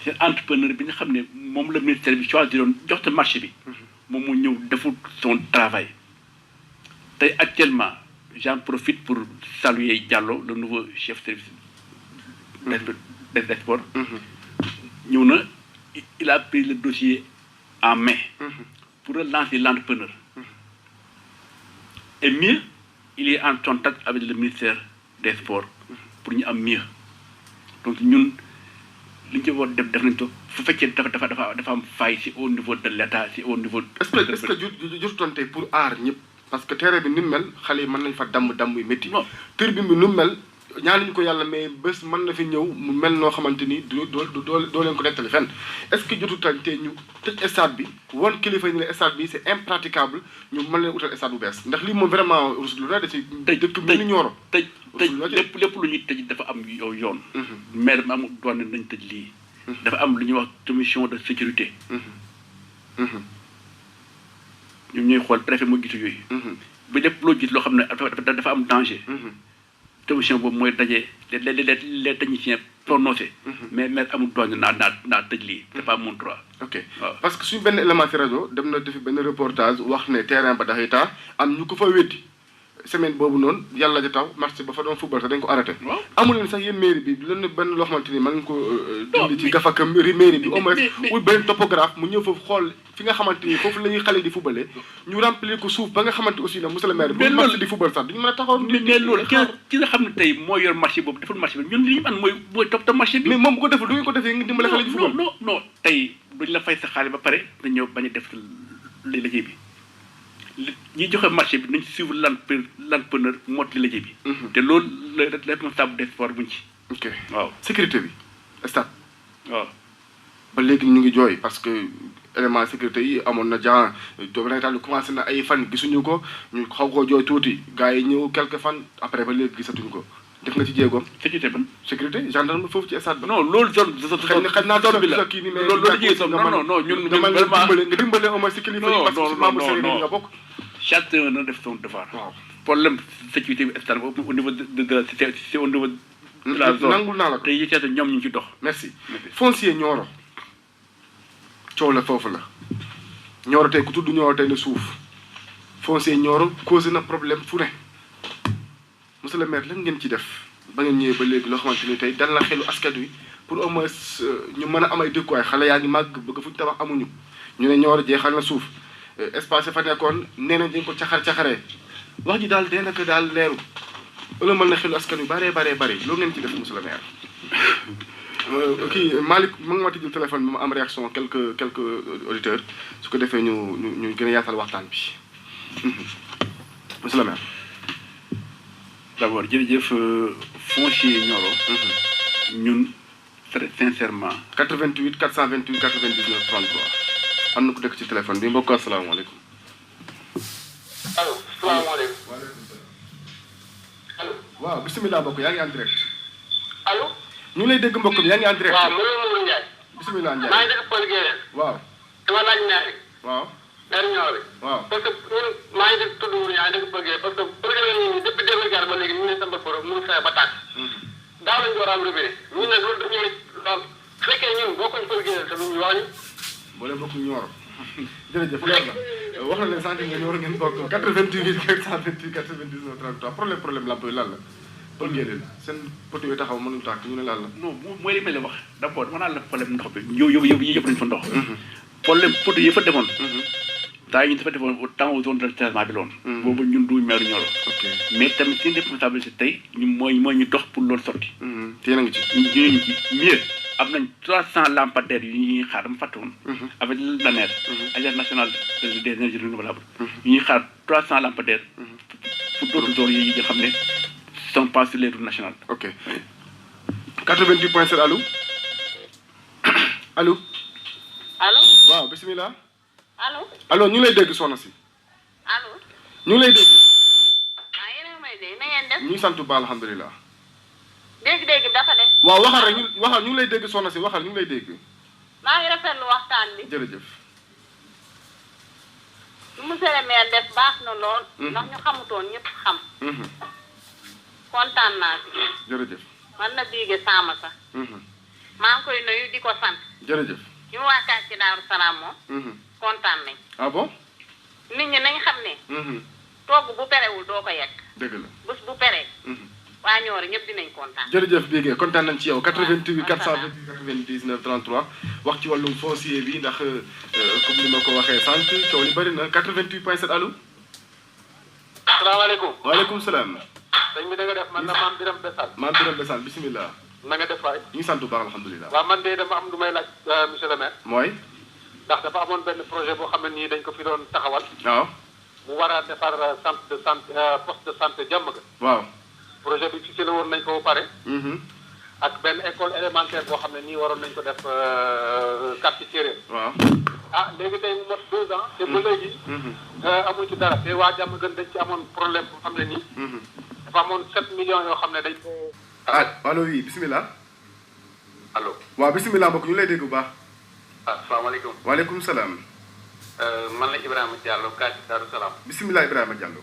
seen entrepreneur bi nga xam ne moom la ministère bi choisiroon jox te marché bi moom mu ñëw deful son travail tey actuellement j'en profite pour saluer Diallo le nouveau chef service des sports ñëw na il a pris le dossier en main pour relancer l'entrepreneur et mieux il est en contact avec le ministère des sports pour ñu am mieux donc ñun li ñu ci war def nañ ko fu fekkee dafa am faille si au niveau de l'État si au niveau. est-ce que jotutoon tey pour aar ñëpp parce que terrain bi ni mu mel xale yi mën nañ fa damm yu métti. non tribune bi nu mu mel ñaanuñu ko yàlla mais bés mën na fi ñëw mu mel noo xamante ni doo leen ko nettali fenn est-ce que jotutoon tey ñu tëj stade bi woon kilifa yi ne stade bi c'est impraticable ñu mën leen utal stade bu bees ndax lii moom vraiment ruslu na da ci dëkk bi ni Nioro tëj lépp lu ñuy tëj dafa am yoon. maire bi amul doon nañ tëj lii. dafa am lu ñuy wax commission de sécurité. ñoom ñooy xool préfet moo gisu yooyu. bu lépp loo gis loo xam ne dafa am danger. commission boobu mooy daje les techniciens prononcés. mais maire amul doon naa tëj lii. c'est pas mon droit. ok parce que suñu benn élément ci rajo dem na defi benn reportage wax ne terrain ba dafay taa am ñu ko fa weddi. semaine boobu noonu yàlla ja taw marché ba fa doon football sax dañ ko arrêté. waaw amul leen sax yéen mairie bi leen benn loo xamante ni mën nga ko dindi ci gafaka mairie bi au moins wut benn topographe mu ñëw foofu xool fi nga xamante ni foofu la ñuy xale di footballé ñu remplir ko suuf ba nga xamante aussi ne monsieur le maire bu marché di football sax duñu mën a taxaw mais loolu ki nga xam ne tey moo yor marché boobu deful marché bi ñun li ñu man mooy topp marché bi. mais moom bu ko deful du ngeen ko defee nga dimbale xale di football. non tey duñ la fay sa xaalis ba pare dañ ñëw bañ a def liggéey bi ñi joxe marché bi nañ suivre l'entrepreneur mottali liggéey bi. te loolu le responsable des sports buñ ci. ok waaw sécurité bi stade. waaw ba léegi ñu ngi jooy parce que élément sécurité yi amoon na genre doom commencé na ay fan gisuñu ko ñu xaw koo jooy tuuti gars yi ñëw quelques fan après ba léegi gisatuñu ko def nga ci jéegoom. sécurité ban. sécurité gendarme foofu ci stade ba. non loolu zone xëy na zone bi la kii nii mais loolu liggéey zone non ñun vraiment nga dimbale au moins si kilifa yi parce que membre sénégalais nga bokk. chacun na def son devoir. waaw problème sécurité bi stade au niveau de la c'est au niveau de la zone. nangul naa la ko te yi seet ñoom ñu ngi ci dox. merci foncier Nioro coow la foofu la Nioro tey ku tudd Nioro tey ne suuf foncier Nioro causé na problème fu ne monsieur le maire lan ngeen ci def ba ngeen ñëwee ba léegi loo xamante ni tey dal na xelu askan wi pour au moins ñu mën a am ay dëkkuwaay xale yaa ngi màgg bëgg fu ñu tabax amuñu ñu ne Nioro jeexal na suuf espace fa nekkoon nee nañ dañ ko caxaree wax ji daal daanaka daal leeru ëllëmal na xelu askan wi bare loolu ngeen ci def monsieur le maire. kii Malick ma nga ma tijjul téléphone bi ma am réaction quelques auditeurs su ko defee ñu gën a yaatal waxtaan bi monsieur le maire. d'abord jërëjëf foncier Nioro. ñun très sincèrement. 88 428 99 33 am na ku dëkk ci téléphone bi mbokk asalaamaaleykum. allo salaamaaleykum. waaleykum salaam. allo. waaw bisimilah mbokk yaa ngi en direct. allo. ñu ngi lay dégg mbokk mi yaa ngi en direct. waaw monsieur Mourou Ndiaye. bisimilah Ndiaye maa ngi dëkk Pël Guèye. waaw. dama laaj maire. waaw. maire Nioro. waaw. parce que ñun maa ngi dëkk tudd Mourou Ndiaye dëkk Pël Guèye parce que Pël Guèye ñun depuis 2004 ba léegi ñu ngi leen sambal borom mënu fexe ba tàkk. daaw lañ ko war a am repéré ñu ne loolu dañoo daal su fekkee ñun bokkuñ ko génneel te ñu wax ñu. boo leen bokk Nioro jërëjëf leer na wax na leen sànq nga Nioro ngeen bokk 88 428 99 33 problème lamp yi lan la. Paul Guédé seen poto yi taxaw mënuñu tàkk ñu ne lan la. non mooy li ma leen wax d' abord mën naa la problème ndox bi yóbbu nañu fa ndox. problème poto yi fa demoon. temps yi ñu dafa defoon temps aux zones de traitement bi loon. boobu ñun du maire Nioro. ok mais tamit seen responsabilité tey ñu mooy ñu dox pour loolu sotti. te yéen a ngi ci. ñu ngi ci mieux am nañ 300 lampadaires yu ñuy xaar dama fàtte woon. avec l'ANER. agence nationale des énergies renouvelables. yu ñuy xaar 300 lampadaires. pour d'autres zones yi nga xam ne sont pas sur les routes nationales. ok 88.7 allo allo. allo. waaw bisimilah. allo. allo ñu ngi lay dégg soxna si. allo. ñu ngi lay dégg. ah yéen a ngi may dégg na ngeen def. ñu ngi sant ba alhamdulilah. dégg-dégg bi dafa def. waaw waxal rek waxal ñu ngi lay dégg soxna si waxal ñu ngi lay dégg. maa ngi rafetlu waxtaan bi. jërëjëf. lu monsieur le maire def baax na lool. ndax ñu xamutoon ñëpp xam. kontaan naa si. jërëjëf. man na Biége Sama sax. maa ngi koy nuyu di ko sant. jërëjëf. ñu waakaat ci Daaru Salaam moom. kontaan nañ. ah bon. nit ñi nañ xam ne. togg bu perewul doo ko yegg. dëgg la. bés bu peree. waa Nioro ñëpp dinañ kontaan. jërëjëf Biége kontaan nañ ci yow 88 428 99 33 wax ci wàllum foncier bi ndax comme ni ma ko waxee sànq coow li bëri na 88.7 allo. asalaamaaleykum. waaleykum salaam. sëñ bi da nga def man na maam Biram Besal. maam Biram Besal bisimilah. na nga def waay. ñu ngi sant bu baax alhamdulilah. waaw man de dama am lu may laaj monsieur le maire. mooy. ndax dafa amoon benn projet boo xam ne nii dañ ko fi doon taxawal. waaw. mu war a defar centre de santé poste de santé jàmm ga. waaw. projet bi fixé woon nañ ko ba pare. ak benn école élémentaire boo xam ne nii waroon nañ ko def quartier Thiéré. waaw. ah léegi tey mu mot 2 ans. te ba léegi. amuñ ci dara te waa jàmm gën dañ ci amoon problème boo xam ne nii. dafa amoon 7 millions yoo xam ne dañ ko. ah allo oui bisimilah. allo. waaw bisimilah mbokk ñu lay dégg bu baax. asalaamaaleykum. waaleykum salaam. man la Ibrahima Diallo Kati Darou Salaam. bisimilah Ibrahima Diallo.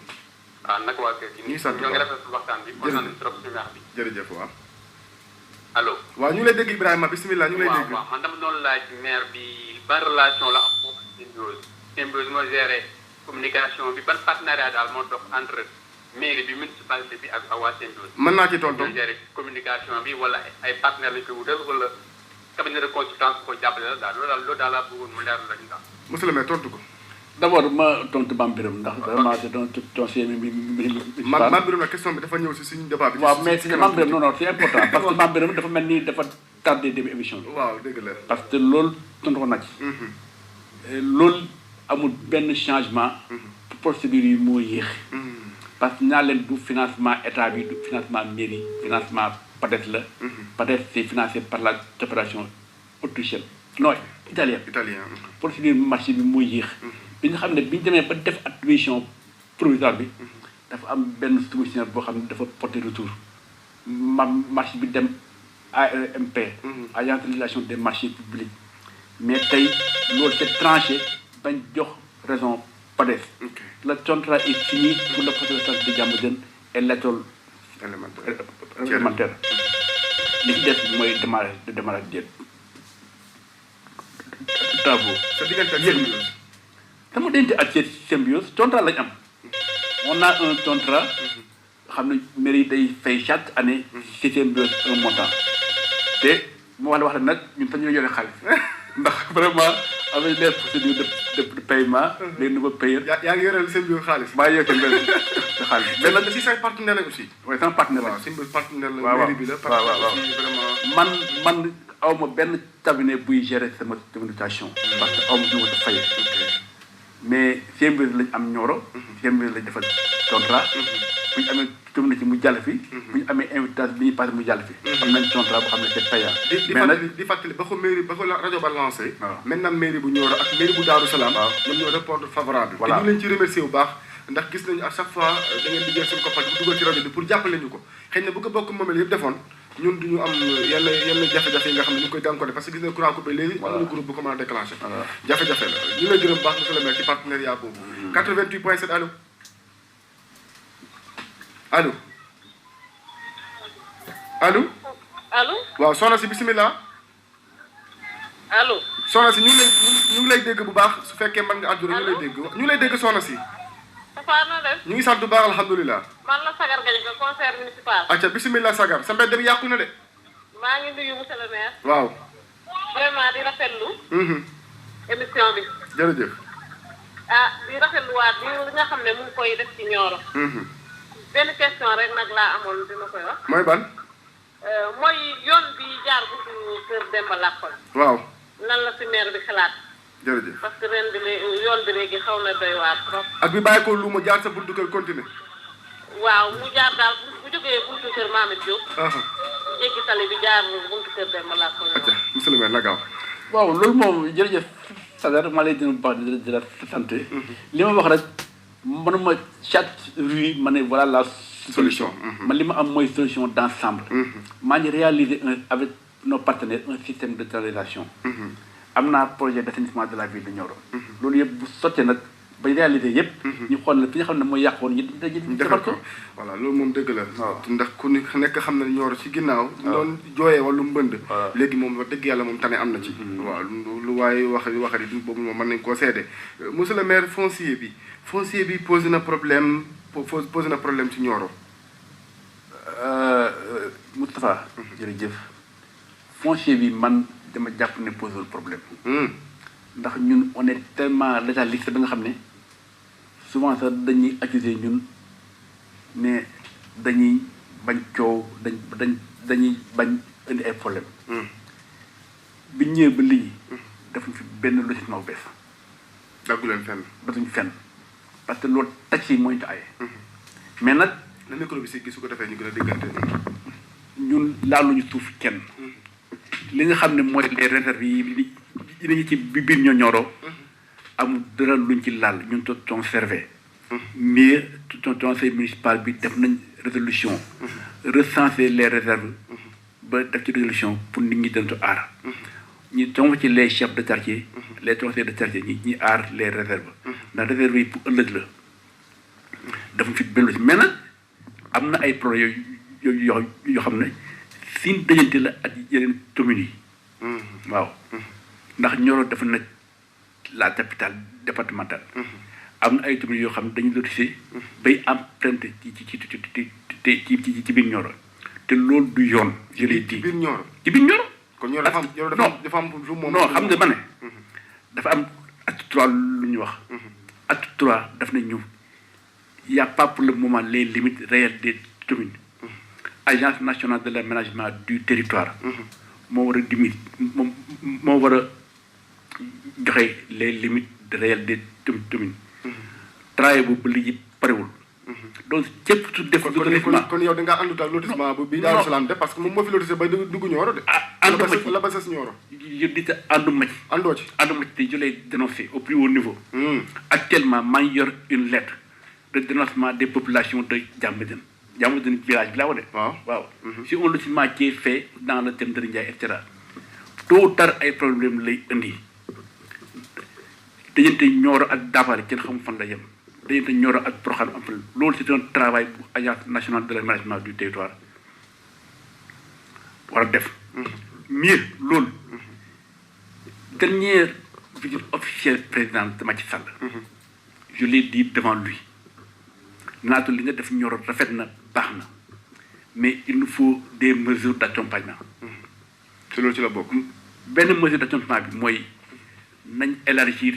ah naka waa kër gi. ñu ngi sant ñoo ngi rafetlu waxtaan bi. jërëjëf kontaan nañ trop si ñaax bi. jërëjëf waaw. allo. waaw ñu ngi lay dégg Ibrahima bisimilah ñu ngi lay dégg. waaw man dama doon laaj maire bi ban relation la am moom ak Symbiose. Symbiose moo géré communication bi ban partenariat daal moo dox entre mairie bi municipalité bi ak waa Symbiose. mën naa ci tontu. ñoo géré communication bi wala ay partenaires lañ koy wutal wala cabinet de consultance ko jàppale la daal loolu daal laa bëggoon mu leer la ñu daal. monsieur le maire tontu ko. d' abord ma tontu Mame Birame ndax vraiment c' est un dossier Mame Birame nag question bi dafa ñëw si suñu débat bi. waaw mais Mame Birame non non c' est important parce que Mame Birame dafa mel ni dafa tardé début émission bi. waaw dëgg la. parce que loolu tontu ko na ci. loolu amul benn changement. procédure yi moo yéex. parce que ñaa leen du financement état bi du financement mairie financement peut-être la. peut-être c' est financé par la coopération autrichienne non italienne. italien. procédure marché bi moo yéex. bi nga xam ne bi ñu demee ba def attribution provisoire bi dafa am benn soumission boo xam ne dafa porter retour marché bi dem ARMP. agence de régulation des marchés publics mais tey loolu c'est tranché bañ jox raison PADES. le contrat est signé pour le poste de santé de Diamaguène et l'école élémentaire li ci des mooy démarrage des travaux. sa diggante ak Symbiose. dama denc ak Symbiose contrat lañ am on a un contrat xam ne mairie day fay chaque année ci Symbiose un montant te mu wax la nag ñun fa ñu yore xaalis ndax vraiment avec les procédures de paiement les nouveaux payeurs. yaa ngi yoreel Symbiose xaalis. maa ngi yore sa xaalis. mais nag si say partenaire la aussi. oui sama partenaire la. waaw Symbiose partenaire la. waaw mairie bi la. waaw waaw parce que vraiment. man aw ma benn cabinet buy gérer sama communication. parce que aw ma ñu ko fay. mais Symbiose lañ am Nioro. Symbiose lañ defal contrat. bu ñu amee communiqué mu jàll fi. bu ñu amee invitation bi ñuy passé mu jàll fi. am nañ contrat boo xam ne c'est payant. mais nag di fàttali ba ko mairie ba ko rajo ba lancé. waaw maintenant mairie bu Nioro ak mairie bu Darou Salaam. waaw ñoom ñoo répondre favorable. voilà te ñu leen ci remercier bu baax ndax gis nañu à chaque fois da ngeen di jël seen koppar bu dugal ci rajo bi pour jàppale ñu ko xëy na bu ko bokk moomeel yëpp defoon ñun duñu am yenn jafe-jafe yi nga xam ne ñu ngi koy gàncax parce que gis nañu courant coupé léegi. voilà amuñu groupe bu ko mën a déclenché. jafe-jafe la ñu lay gërëm baax monsieur le maire ci partenariat boobu. 88.7 allo allo allo. allo waaw soxna si bisimilah. allo. soxna si ñu ngi lay dégg bu baax su fekkee mën nga àddu rek ñu lay dégg ñu ngi lay dégg soxna si. Tafa na def. ñu ngi sant bu baax alhamdulilah. man la Sagar Gaye ko conseil municipal. acca bisimilah Sagar sa mbedd bi yàqu na de. maa ngi nuyu monsieur le maire. waaw. vraiment di rafetlu. émission bi. jërëjëf. di rafetluwaat bi nga xam ne mu ngi koy def ci Nioro. benn question rek nag laa amoon dina koy wax. mooy ban. mooy yoon bi jaar buntu kër Demba Lappal. waaw. lan la si maire bi xalaat. jërëjëf. parce que ren bi yoon bi léegi xaw na doy waar trop. ak bi bàyyi ko lu ma jaar sa buntu kër continuer. waaw mu jaar daal bu jógee buntu kër Mamadou Diop. jéggi tali bi jaar buntu kër Demba Lappal. acca monsieur le maire na gaaw. waaw loolu moom jërëjëf Sadar maa lay dina bu baax di la sant. li ma wax rek manuma chaque rue ma ne voilà la solution. man li ma am mooy solution d' ensemble. maa ngi réaliser avec nos partenaires un système de canalisation. am naa projet d' assainissement de la ville de Nioro. loolu yëpp bu sottee nag ba réaliser yëpp. ñu xool ne fi nga xam ne mooy yàqoon ñu defar ko. voilà loolu moom dëgg la. ndax ku nekk xam na Nioro ci ginnaaw. doon jooyee wala mbënd. léegi moom wax dëgg yàlla moom tane am na ci. waaw lu waaye waxari boobu moom mën nañ koo seede. monsieur le maire foncier bi posé na problème ci Nioro. Moustapha. jërëjëf foncier bi man dama jàpp ne posé problème. ndax ñun on est tellement légaliste ba nga xam ne souvent sax dañuy accuser ñun ne dañuy bañ coow dañuy bañ indi ay problème bi ñëwee ba léegi defuñ fi benn lotissement bu bees. daggu leen fenn. datuñ fenn parce que loolu tax yi mooy ñu aaye. mais nag. na micro bi si gis su ko defee ñu gën a déggante. ñun laaluñu suuf kenn. li nga xam ne mooy les réserves yi nañu ci biir Nioro amul dara luñ ci laal ñun ton servé mais ton conseil municipal bi def nañ résolution recenser les réserves ba def ci résolution pour nit ñi dañ ko aar ñu tomb ci les chefs de quartier les conseillers de quartier ñi aar les réserves ndax réserve yi pour ëllëg la dafa fi benn si mais nag am na ay projets yoo xam ne sin dajante la ak yeneen communes yi waaw ndax Nioro dafa nekk la capitale départementale. am na ay communes yoo xam ne dañu lotissé bay emprunté ci biir Nioro te loolu du yoon. je l'ai dit ci biir Nioro. ci biir Nioro. kon Nioro dafa am lu moom. non xam nga ma ne. dafa am acte 3 lu ñu wax. acte 3 daf na ñu y' a pas pour le moment les limites réelles des communes. agence nationale de l'aménagement du territoire. moo war a diminuer moo war a joxe les limites réelles des communes. travail boobu léegi parewul. donc képp su def. kon yow da ngaa àndut ak lotissement bi Daaru Salaam de parce que moom moo fi lotissé ba dugg Nioro de. ànduma ci la ba sës Nioro. je dis que ànduma ci. àndoo ci. ànduma ci te je l'ai dénoncé au plus haut niveau. actuellement maa ngi yor une lettre de dénoncement des populations de Diamaguène. Diamaguène village bi laa wax de. waaw si un lotissement qui est fait dans le thème de Ndiaye et cetera tôt ou tard ay problème lay indi dajante Nioro ak Dafar kenn xamul fan la yem dajante Nioro ak Proxaan am fan loolu c'est un travail bu agence nationale de l'aménagement du territoire war a def. mieux loolu dernière visite officielle président Macky Sall. je l'ai dit devant lui naatu li nga def Nioro rafet na baax na mais il nous faut des mesures d'accompagnement. te loolu ci la bokk. benn mesure d'accompagnement bi mooy nañ élargir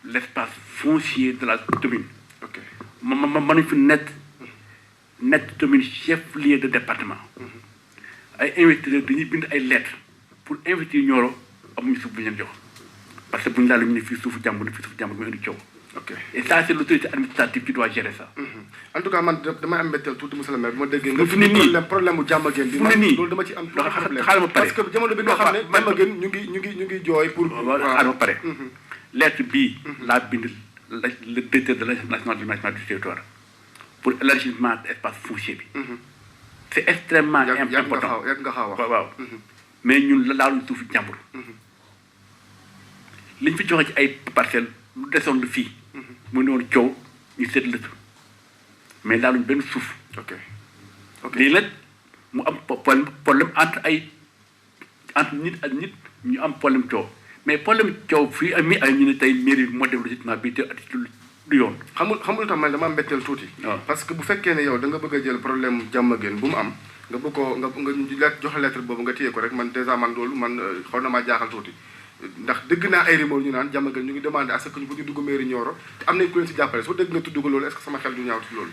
l'espace foncier de la commune. ok ma fi net commune chef-lieu de département. ay investisseurs dañuy bind ay lettres pour investir Nioro amuñu suuf bu ñu leen jox parce que bu ñu laal ñu ne fii suufu jàmbur fii suufu jàmbur mu indi coow. ok et ça c'est l'autorité administrative qui doit gérer ça. en tout cas man damay am mbetteel tuuti monsieur le maire bu ma déggee. fu ne nii problème mu Diamaguène bi. fu ne nii loolu dama ci am tuuti problème xaaral ma pare parce que jamono bi nga xam ne Diamaguène ñu ngi jooy pour. xaaral ma pare. lettre bii. laa bind le directeur de l'agence nationale de l'aménagement du territoire pour élargissement de l'espace foncier bi. c'est extrêmement important yàgg nga xaaw wax waaw mais ñun la laaluñ suufu jàmbur. liñ fi joxe ci ay parcelles lu desoon la fii. mu ne woon coow ñu seet lëtt mais laaluñ benn suuf. ok léegi nag mu am problème entre ay entre nit ak nit ñu am problème coow mais problème coow fii ak mi ay ñu ne tey mairie bi moo def lotissement bi te du yoon. xamul tax man dama mbetteel tuuti. parce que bu fekkee ne yow da nga bëgg a jël problème Diamaguène bu mu am nga bëgg ko nga joxe lettre boobu nga téye ko rek man dèjà man loolu man xaw na maa jaaxal tuuti ndax dëgg naa ay rumeur ñu naan Diamaguène ñu ngi demandé à ce que ñu bu ñu dugg mairie Nioro te am nañ ku leen si jàppale soo dégg nga tudd ko loolu est-ce que sama xel du ñaaw ci loolu.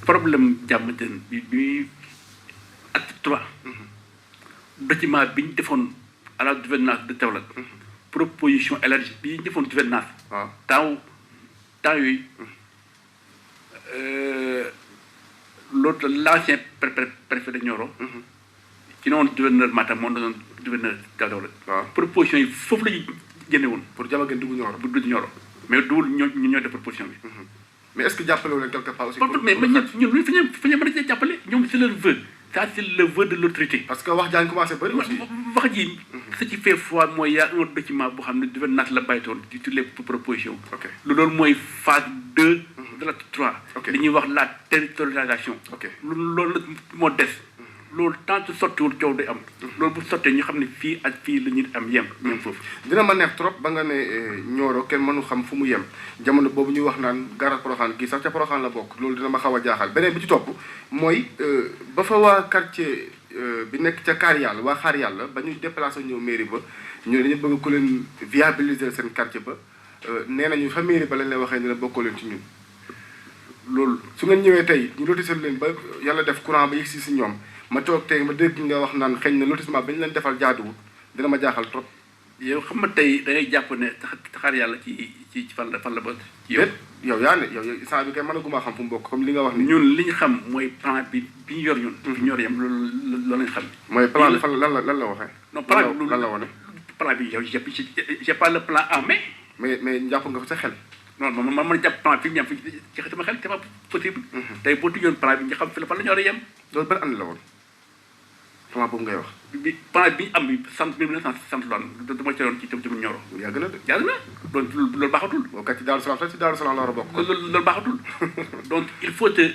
problème Diamaguène bi acte 3. document bi ñu defoon à la gouvernance de Kaolack. proposition élargie bi ñu defoon gouvernance. waaw temps yooyu l'autre l'ancien préfet de Nioro. ci noonu gouverneur Matam moo doon gouverneur Kaolack. waaw proposition yi foofu la ñu génne woon. pour Diamaguène dugg Nioro. bu dugg Nioro mais duwul ñoo def proposition bi. mais est-ce que jàppale wu leen quelque part aussi. mais ñun fi ñu mën a jàppale ñoom c'est leur vœu. Ça, c'est le vœu de l'autorité. Parce que wax jaa ngi commencé bëri aussi. wax ji ce qui fait foi mooy y a un document boo xam ne gouvernance la bàyyitoon ci toutes les propositions. ok loolu mooy phase 2. de l'acte 3. ok li ñuy wax la territorialisation. ok loolu moo des. loolu tant que sottiwul coow day am. loolu bu sottee ñu xam ne fii ak fii la ñuy am yem. ñoom foofu. dina ma neex trop ba nga ne Nioro kenn mënu xam fu mu yem jamono boobu ñuy wax naan garage Porokhane kii sax ca Porokhane la bokk loolu dina ma xaw a jaaxal beneen bi ci topp mooy ba fa waa quartier bi nekk ca Xaar Yàlla waa Xaar Yàlla ba ñuy déplacé ñëw mairie ba ñu dañu bëgg ku leen viabiliser seen quartier ba nee nañu fa mairie ba lañ lay waxee ne la bokkoo leen ci ñun. loolu su ngeen ñëwee tey ñu lotisal leen ba yàlla def courant ba yegg si ñoom ma toog tey ma dégg nga wax naan xëy na lotissement ba ñu leen defal jaaduwul dina ma jaaxal trop. yow xam nga tey da ngay jàpp ne Xaar Yàlla ci fan la ba. yow yaa ne yow instant bi kay mën a guma xam fu mu bokk comme li nga wax ni ñun li ñu xam mooy plan bi ñu yor ñun. bi ñu yor yam loolu lañ xam. mooy plan bi fan lan la waxee. non plan bi lan la wane. plan bi yow j'ai pas le plan en main. mais jàpp nga ko sa xel. non man man jàpp plan fi mu yem fi ci sama xel c'est pas possible. tey boo tijjoon plan bi ñu xam fi la fan la ñu war a yem. loolu ban année la woon plan boobu ngay wax. bi plan bi ñu am bi sant 1960 la woon dama ci doon ci Nioro. yàgg na de. yàgg na loolu baaxatul. boo kat ci Daaru Salaam sax ci Daaru Salaam la war a bokk. loolu baaxatul. donc il faut que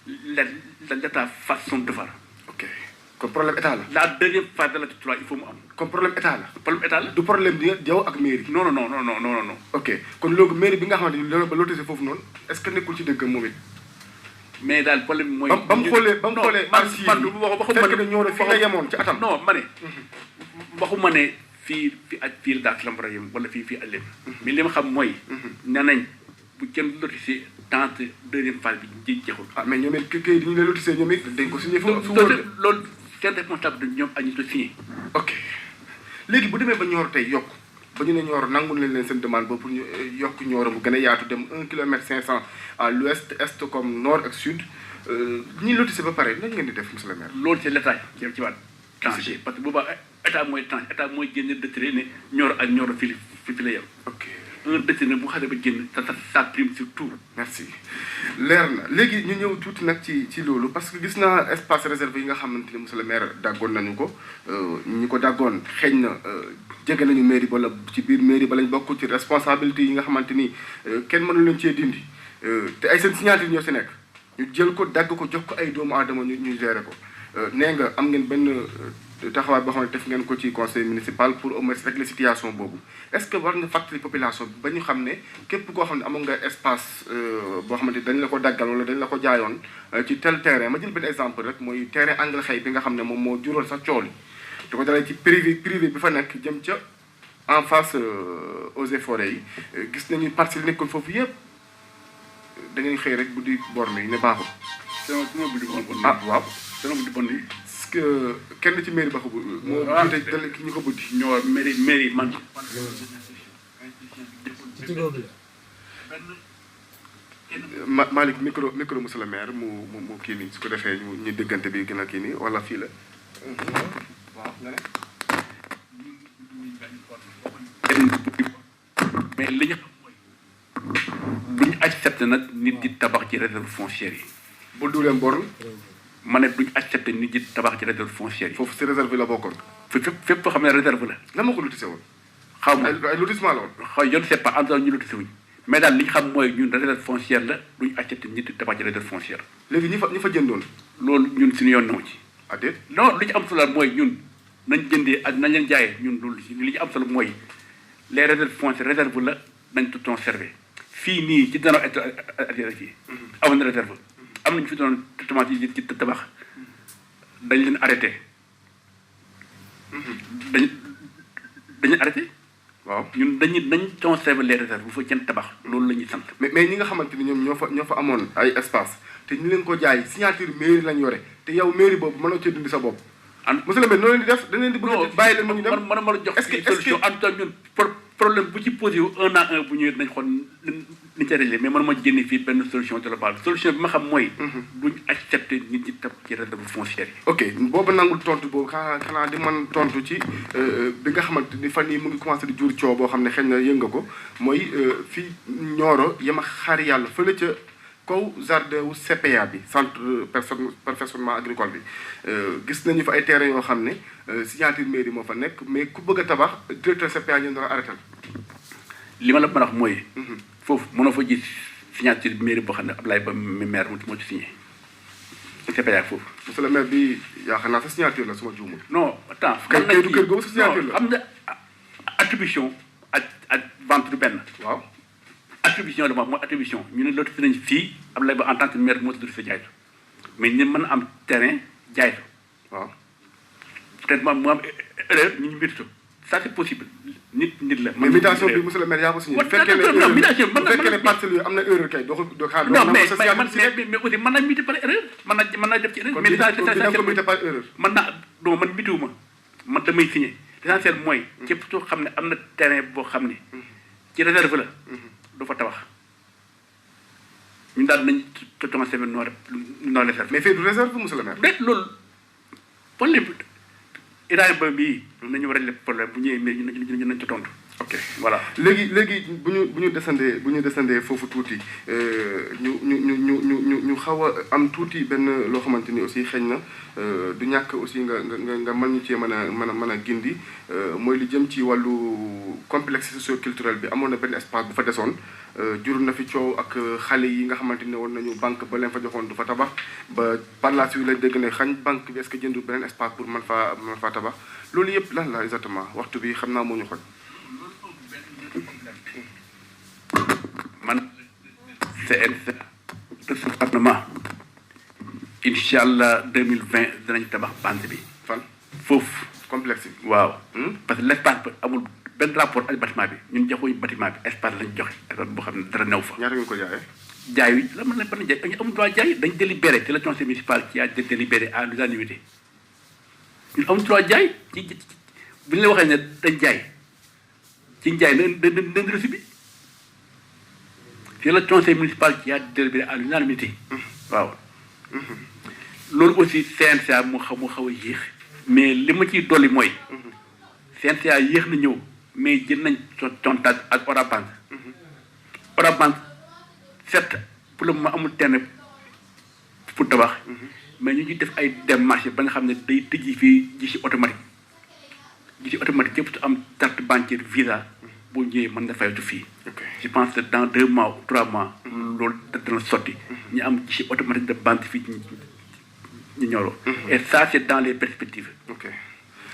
l'État fasse son devoir. ok kon problème état la. la deuxième phase de l'acte 3 il faut mu am. comme problème état la. problème état la. du problème bi yow ak mairie. non. ok kon loolu mairie bi nga xamante ni loolu ba lotissé foofu noonu est-ce que nekkul ci dëggam moom it. mais daal problème mooy. ba mu xoolee archives man yi fekk na Nioro fi nga yemoon ci atam. non ma ne. waxuma ne fii ak fii daal la war a yem wala fii ak lépp. mais li ma xam mooy. nee nañ bu kenn lotissé tant deuxième phase bi jeexul. ah mais ñoom it kii di ñu leen lotissé ñoom it dañ ko signé fu loolu seen responsable de ñoom ak ñu ko signé. ok léegi bu demee ba Nioro tey yokk ba ñu ne Nioro nangu nañ leen seen demande boobu pour ñu yokk Nioro bu gën a yaatu dem 1 kilomètre 500 à l'ouest est comme nord ak sud ñi lotissé ba pare nañ ngeen di def monsieur le maire. loolu c'est l'état ci wàllu tranché parce que boobaa état mooy tranché état mooy génne décret ne Nioro ak Nioro fii la yem. ok un décret bu xasee ba génn ça prime surtout. merci leer na léegi ñu ñëw tuuti nag ci loolu parce que gis naa espace réservé yi nga xamante ni monsieur le maire daggoon nañu ko ñi ko daggoon xeeñ na jege nañu mairie wala ci biir mairie ba lañ bokk ci responsabilité yi nga xamante ni kenn mënu leen cee dindi te ay seen signature ñoo si nekk ñu jël ko dagg ko jox ko ay doomu aadama ñu gérer ko nee nga am ngeen benn taxawaay boo xam ne def ngeen ko ci conseil municipal pour au moins régler situation boobu est-ce que war nga fàttali population bi ba ñu xam ne képp koo xam ne amoon nga espace boo xamante dañ la ko daggal wala dañ la ko jaayoon ci tel terrain ma jël benn exemple rek mooy terrain angle xëy bi nga xam ne moom moo juróol sax cool yi da ko dalee ci privé bi fa nekk jëm ca en face eaux et forêts yi gis nañu parcelle nekkul foofu yëpp da ngay xëy rek bu di borne yi ne baaxul. ah waaw. est-ce que kenn ci mairie ba ko bu. moo jiite dal ki ñu ko buddi. ñoo mairie man. Malick micro monsieur le maire mu kii nii su ko defee ñu déggante bi gën a kii nii wala fii la. waaw nga ne. mais li ñu bu ñu accepté nag nit di tabax ci réserve foncière yi. bu duuleem borne. ma ne duñu accepté nit di tabax ci réserve foncière yi. foofu si réserve la bokkoon. fépp foo xam ne réserve la. lan moo ko lotissé woon. xaw ma ay lotissement la woon. xaw je ne sais pas en ñu lotissé wuñ mais daal li ñu xam mooy ñun réserve foncière la duñu accepté nit di tabax ci réserve foncière. léegi ñi fa jëndoon. loolu ñun suñu yoon naw ci. ah déet. non li ci am solo mooy ñun nañ jëndee ak nañ leen jaayee ñun loolu li ñu am solo mooy les réserves foncières réserve la nañ tout conservé fii nii ci dana fii amoon na réserve am nañu fi doon traitement ci tabax dañ leen arrêté dañu arrêté waaw ñun nañ conservé les réserves bu fa kenn tabax loolu la ñuy sant mais ñi nga xamante ni ñoom ñoo fa amoon ay espace te ñu leen ko jaay signature mairie lañ yore te yow mairie boobu mënoo cee dindi sa bopp monsieur le maire noonu leen di def dañ leen di bëgg bàyyi leen mu ñu dem man ma la jox solution en tout cas ñun problème bu ci posé wu un à un bu ñëwee nañ xool ni ca réglé mais man ma génne fii benn solution globale solution bi ma xam mooy duñ accepté nit ñi tab ci réserve foncière yi ok boobu nangul tontu boobu xanaa di man tontu ci bi nga xamante ni fan yi mu ngi commencé di jur coow boo xam ne xëy na yënga ko mooy fii Nioro yama xaar yàlla fële ca kaw jardin wu CPA bi centre perfectionnement agricole bi gis nañu fa ay terrain yoo xam ne signature mairie moo fa nekk mais ku bëgg a tabax directeur CPA ñu doon arrêté li ma la mën a wax mooy foofu mënoo fa gis signature mairie boo xam ne Ablaye Ba mi maire moo ci signé CPA foofu monsieur le maire bi yaakaar naa sa signature la suma juumul non attends kay du kër googu sa signature la xam nga attribution ak vente du benn waaw attribution la mooy attribution ñu ne loolu fi nañ fii Ablaye Ba en tant que maire moo tudd sa jaay la mais ñu mën a am terrain jaay la waaw peut-être mu am erreur ñu ñu mbirto ça c'est possible nit la mais mutation bi monsieur le maire yaa ko signé bu fekkee ne parcelle yooyu am na erreur kay doo xaar non mais aussi mën naa muté par erreur mën naa def ci erreur mais dina ko muté par erreur mën naa non man mutiwuma man damay signé l'essentiel mooy képp soo xam ne am na terrain boo xam ne ci réserve la du fa tabax ñun daal nañ totalement semaine non réserve mais fii du réserve monsieur le maire déet loolu problème Ibrahima Ba bii nañu war a régler problème bu ñëwee mais ñu nañ ko tontu ok voilà léegi bu ñu desandee foofu tuuti ñu xaw a am tuuti benn loo xamante ni aussi xëy na du ñàkk aussi nga mën ñu cee mën a gindi mooy li jëm ci wàllu complexe socio-culturel bi amoon na benn espace bu fa desoon jur na fi coow ak xale yi nga xamante ne woon nañu banque ba leen fa joxoon du fa tabax ba par la suite lañ dégg ne xañ banque bi est-ce que jëndu beneen espace pour mën faa tabax loolu yëpp lan la exactement waxtu bi xam naa moo ñu xoj man CNCA de ce département incha allah 2020 dinañ tabax bande bi fan foofu complexe bi waaw parce que l'espace bi amul benn rapport ak bâtiment bi ñun joxuñu bâtiment bi espace lañ joxe espace boo xam ne dara new fa ñaata ngeen ko jaayee jaay wi la mën na ban jaay dañu amul droit jaay dañ délibéré c'est le conseil municipal qui a délibéré à l'unanimité ñun amul droit jaay ci bu ñu la waxee ne dañ jaay ci njaay na reçu bi c'est le conseil municipal qui a délibéré à l'unanimité waaw loolu aussi CNCA mu xaw a yéex mais li ma ciy dolli mooy CNCA yéex na ñëw mais jël nañ contact ak Orabank Orabank certes pour le moment amul terrain pour tabax mais ñu ngi def ay démarches ba nga xam ne day tëjji fii guichet automatique képp am carte bancaire visa boo ñëwee mën nga fayatu fii je pense que dans 2 mois ou 3 mois loolu dana sotti ñu am guichet automatique de banque fii ñu Nioro et ça c'est dans les perspectives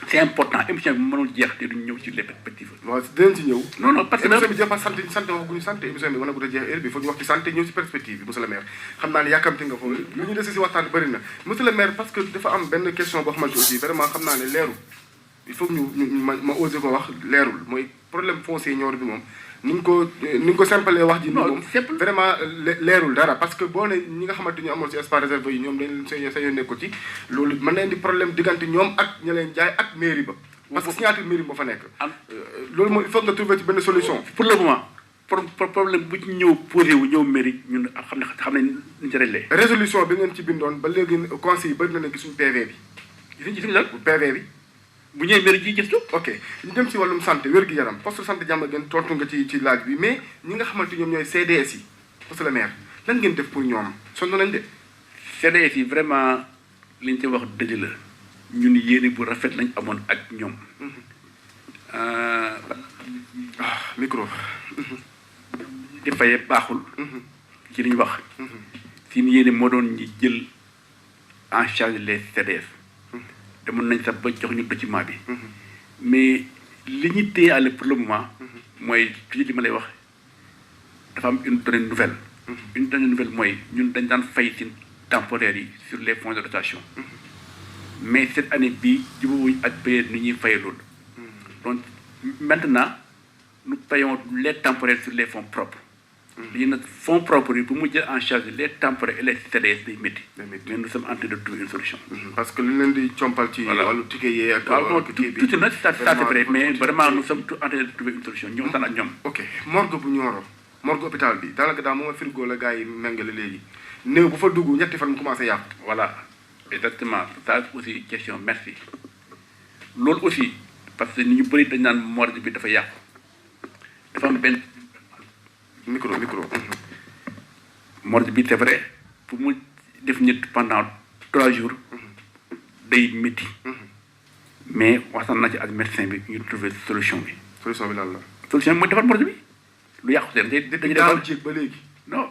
c'est important émission bi mënul jeex te duñ ñëw ci les perspectives waaw dinañ ci ñëw non parce que émission bi jeex santé waxaguñu santé émission bi mën a gudd a jeex heure bi foog ñu wax ci santé ñëw ci perspective bi monsieur le maire xam naa ne yàkkamti nga ko lu ñu dese si waxtaan bëri na monsieur le maire parce que dafa am benn question boo xamante aussi vraiment xam naa ne leerul il faut que ma osé ko wax leerul mooy problème foncier Nioro bi moom ni nga ko simpalee wax ji ni moom vraiment leerul dara parce que boo ne ñi nga xamante ñu amoon si espace réservé yi ñoom dañ leen sa yónnee ko ci loolu mën na indi problème diggante ñoom ak ña leen jaay ak mairie ba parce que signature mairie moo fa nekk loolu mooy il faut nga trouver ci benn solution pour le moment problème bu ci ñëw posé wu ñëw mairie ñun xam nañ ñu ci réglé résolution bi ngeen ci bindoon ba léegi conseil yi bëri na ne gisuñ PV bi gisuñ lan PV bi bu ñëwee mairie ji gëstu ok ñu dem ci wàllum santé wér-gu-yaram poste santé Diamaguène tontu nga ci laaj bi mais ñi nga xamante ñoom ñooy CDS yi monsieur le maire lan ngeen def pour ñoom sonn nañ de CDS yi vraiment liñ ci wax dëgg la ñun yéene bu rafet lañ amoon ak ñoom micro di fayee baaxul ci li ñu wax suñu yéene moo doon ñi jël en charge les CDS demoon nañ sax ba jox ñu document bi. mais li ñu téye pour le moment. mooy toujours li ma lay wax dafa am une donnée nouvelle. une donnée nouvelle mooy ñun dañ daan fay ci temporaires yi sur les fonds de dotation. mais cette année bii jubawuñ ak payeur ni ñuy fayee loolu. donc maintenant nous payons les temporaires sur les fonds propres. li nag fonds propres yi pour mu jël en charge les temporaires et les CDS day métti. mais nous sommes en train de trouver une solution. parce que li leen di compal ci wàllu ticket yee ak. waaw tuuti na ça c'est vrai mais vraiment nous sommes en train de trouver une solution ñu waxtaan ak ñoom. ok morgue bu Nioro morgue hôpital bi daanaka daal moom frigo la gars yi méngale léegi néew bu fa dugg ñetti fan mu commencé yàqu. voilà exactement ça aussi question merci loolu aussi parce que ni ñu bëri dañ naan morgue bi dafa yàqu dafa am benn. micro. morgue bi c'est vrai pour mu def nit pendant 3 jours day métti mais waxtaan naa ci ak médecin bi ñu trouver solution bi. solution bi lan la. solution bi mooy defar morgue bi lu yàqu seen dañuy defar jéeg ba léegi. non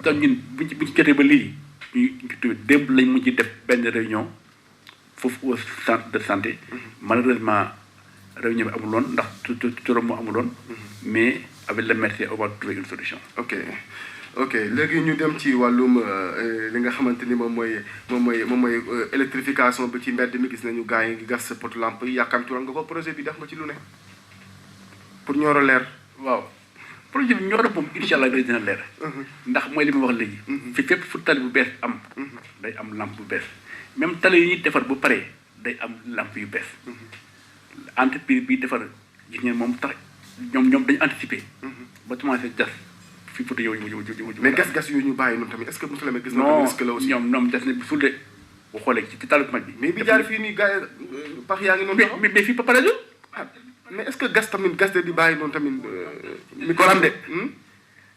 tax ñun buñ ci jotee ba léegi ñu trouver démb lañ mujj def benn réunion foofu au centre de santé malheureusement réunion bi amuloon ndax turam moo amuloon mais avec le médecin on va trouver une solution. ok léegi ñu dem ci wàllum li nga xamante ni moom mooy électrification bi ci mbedd mi gis nañu gars yi ngi gas pot lampe yi yàkkamti woon nga ko projet bi def nga ci lu ne pour Nioro leer. waaw projet bi Nioro moom incha allah dina leer. ndax mooy li ma wax léegi. fi fépp fu tali bu bees am. day am lampe bu bees même tali yi ñuy defar bu paree day am lampe yu bees. entreprise bi defar gis ngeen moom tax ñoom dañu anticiper. ba commencé gas. mais gas yooyu ñu bàyyi noonu tamit est-ce que monsieur le maire gis na tamit risque la aussi. ñoom des na bi fulde bu xoolee ci talu mag bi. mais bi jaar fii nii gars yi pax yaa ngi noonu. mais fii ba pare du. mais est-ce que gas de di bàyyi noonu tamit. micro am de.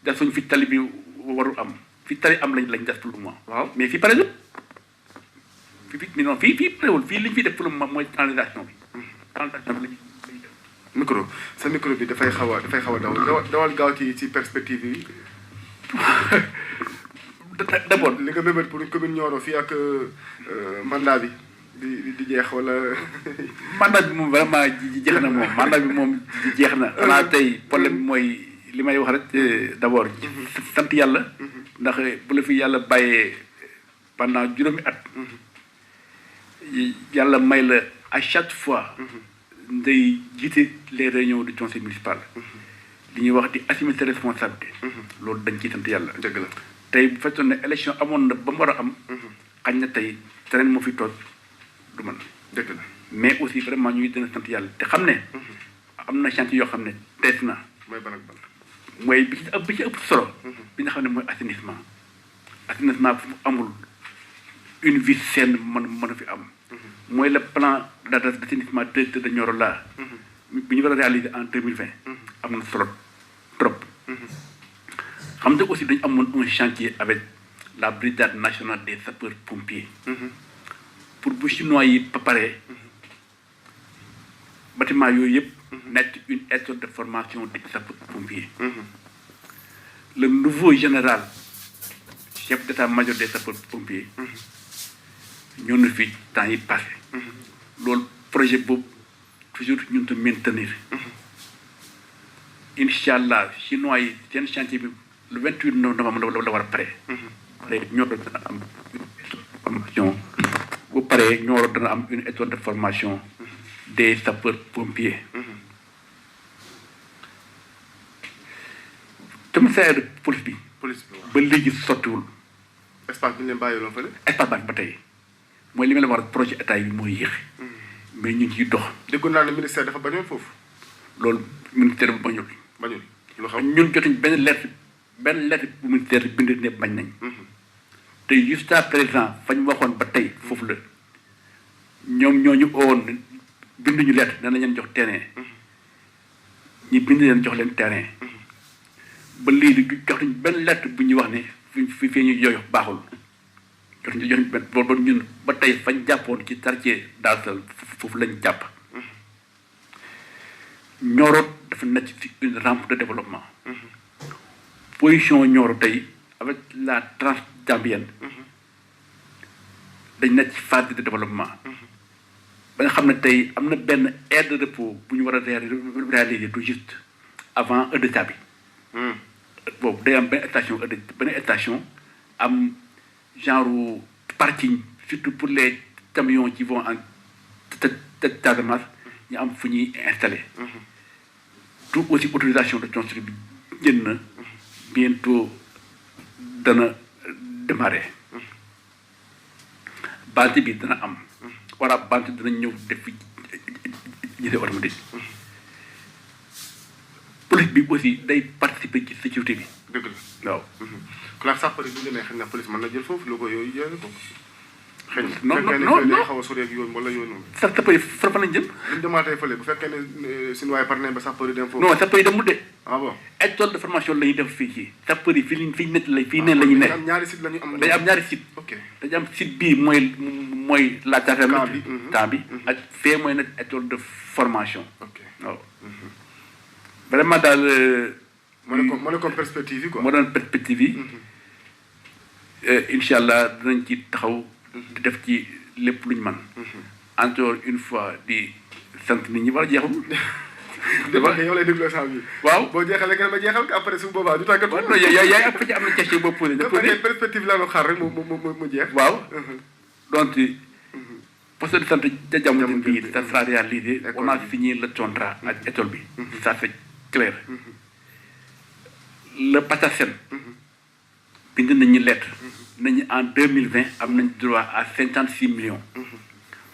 gas suñu fi tali bi warul am fi tali am lañ gas pour le moment. waaw mais fii pare du. fii parewul fii li ñu fiy def pour le moment mooy canalisation bi. canalisation bi lañuy micro sa micro bi dafay xaw a daw dawal gaaw ci perspective yi. d'abord li nga mébét pour commune Nioro fii ak mandat bi di jeex wala. mandat bi moom vraiment jeex na moom mandat bi moom jeex na. xanaa tey problème bi mooy li may wax rek d'abord. sant yàlla. ndax bu la fi yàlla bàyyee pendant juróomi at. yàlla may la à chaque fois. day jiite les réunions du conseil municipal. li ñuy wax di assumer ses responsabilités. loolu dañ ciy sant yàlla. dëgg la tey bu fekkoon ne élection amoon na ba mu war a am. xañ na tey terrain moo fi toog du man. dëgg la mais aussi vraiment ñuy gën a sant yàlla te xam ne. am na chantier yoo xam ne tees na. mooy ban ak ban. mooy bi ci ëpp solo. bi nga xam ne mooy assainissement. assainissement fu mu amul une vie saine mën fi am. mooy le plan d'assainissement de Nioro là. bi ñu war a réaliser en 2020. am na solo trop. xam nga aussi dañu amoon un chantier avec la brigade nationale des sapeurs pompiers. pour bu chinois yi ba pare. bâtiment yooyu yëpp. nekk une école de formation des sapeurs pompiers. le nouveau général chef d'état-major des sapeurs pompiers. ñoo na fi temps yi passé. loolu projet boobu toujours ñun te maintenir. incha allah chinois yi seen chantier bi le 28 novembre la war a pare. léegi Nioro dana am formation bu paree Nioro dana am une école de formation des sapeurs pompiers. commissariat de police bi. ba léegi sottiwul. espace bi ñu leen bàyyiloon fële. espace baa ngi ba tey mooy li ma la wax projet état yi mooy yéex. mais ñu ngi ciy dox. déggoon naa ne ministère dafa bañoon foofu. loolu ministère bi bañul. lu xam ñun jotuñ benn lettre bu ministère bind ne bañ nañ. te jusqu'à présent fañ waxoon ba tey foofu la ñoom ñoo ñu owoon binduñu lettre dana leen jox terrain. ñi bind leen jox leen terrain. ba léegi jotuñ benn lettre bu ñuy wax ne fi ñu yooyu baaxul. jotuñ benn boobu ñun ba tey fañ jàppoon ci quartier Dalsal foofu lañ jàpp. Nioro dafa nekk ci une rampe de développement. position Nioro tey avec la transe gambienne dañ nekk ci phase de développement. ba nga xam ne tey am na benn aire de repos bu ñu war a réaliser tout juste avant EDECA bi. boobu day am benn station am genre parking surtout pour les camions qui vont en Casamance ñu am fu ñuy installé. tout aussi autorisation de construire bi jën na bientôt dana démarrer. bante bi dana am. wala bante dana ñëw def fi gisee automatique. police bi aussi day participer ci sécurité bi. dëgg la waaw. classe sapeur bi ñu ne xëy na police mën na jël foofu lu ko yooyu yooyu ko. xëy non na non non day xaw a sori ak yoon wala yooyu noonu. sax sapeur yi fan lañ jëm. bu ñu demaatee fële bu fekkee ne suñu waay par ne ba sapeur yi dem foofu. non sapeur yi demul de. ah bon école de formation la ñuy def fii ci sapeur yi fii nekk la fii neen la ñu nekk. ñaari site la ñu am. dañu am ñaari site. ok dañu am site bii mooy la camp bi temps bi ak fee mooy nag école de formation. ok waaw. vraiment daal. moo nekkoon perspective yi quoi. moo doon perspective yi. incha allah dinañ ci taxaw. di def ci lépp luñ mën. encore une fois di sant nit ñi war a jeexul. dafa yow lay déglu saa bi. waaw boo jeexalee nga ne ma jeexal ko après su boobaa du tàggatoo. non yaay ak ci am na question boo posé. perspective laa doon xaar rek mu jeex. waaw. donc poste de santé ca jamono bii ça sera réalisé. on a signé le contrat ak école bi. ça c'est clair. le PACASEN. bind nañu lettre. nañu en 2020 am nañ droit à 56 millions.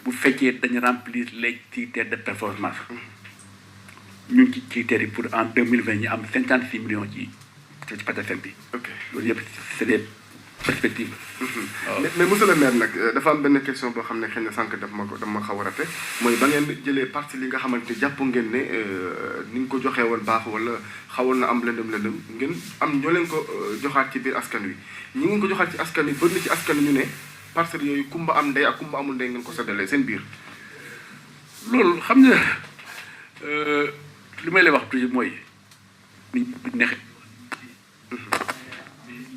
bu fekkee dañu remplir les critères de performance. ñu ngi ci critères yi pour en 2020 ñu am 56 millions ci PACASEN bi. ok loolu yëpp c'est des perspectives. mais monsieur le maire nag dafa am benn question boo xam ne xëy na sànq daf ma xaw a rate mooy ba ngeen jëlee parti li nga xamante jàpp ngeen ne ni nga ko joxee woon baax wala xawoon na am lëndëm ngeen am ñoo leen ko joxaat ci biir askan wi ñi ngeen ko joxaat ci askan wi bëri na ci askan wi ñu ne parcelles yooyu kumba am ndey ak kumba amul ndey ngeen ko séddalee seen biir. loolu xam nga li may lay wax toujours mooy nit ñi nexe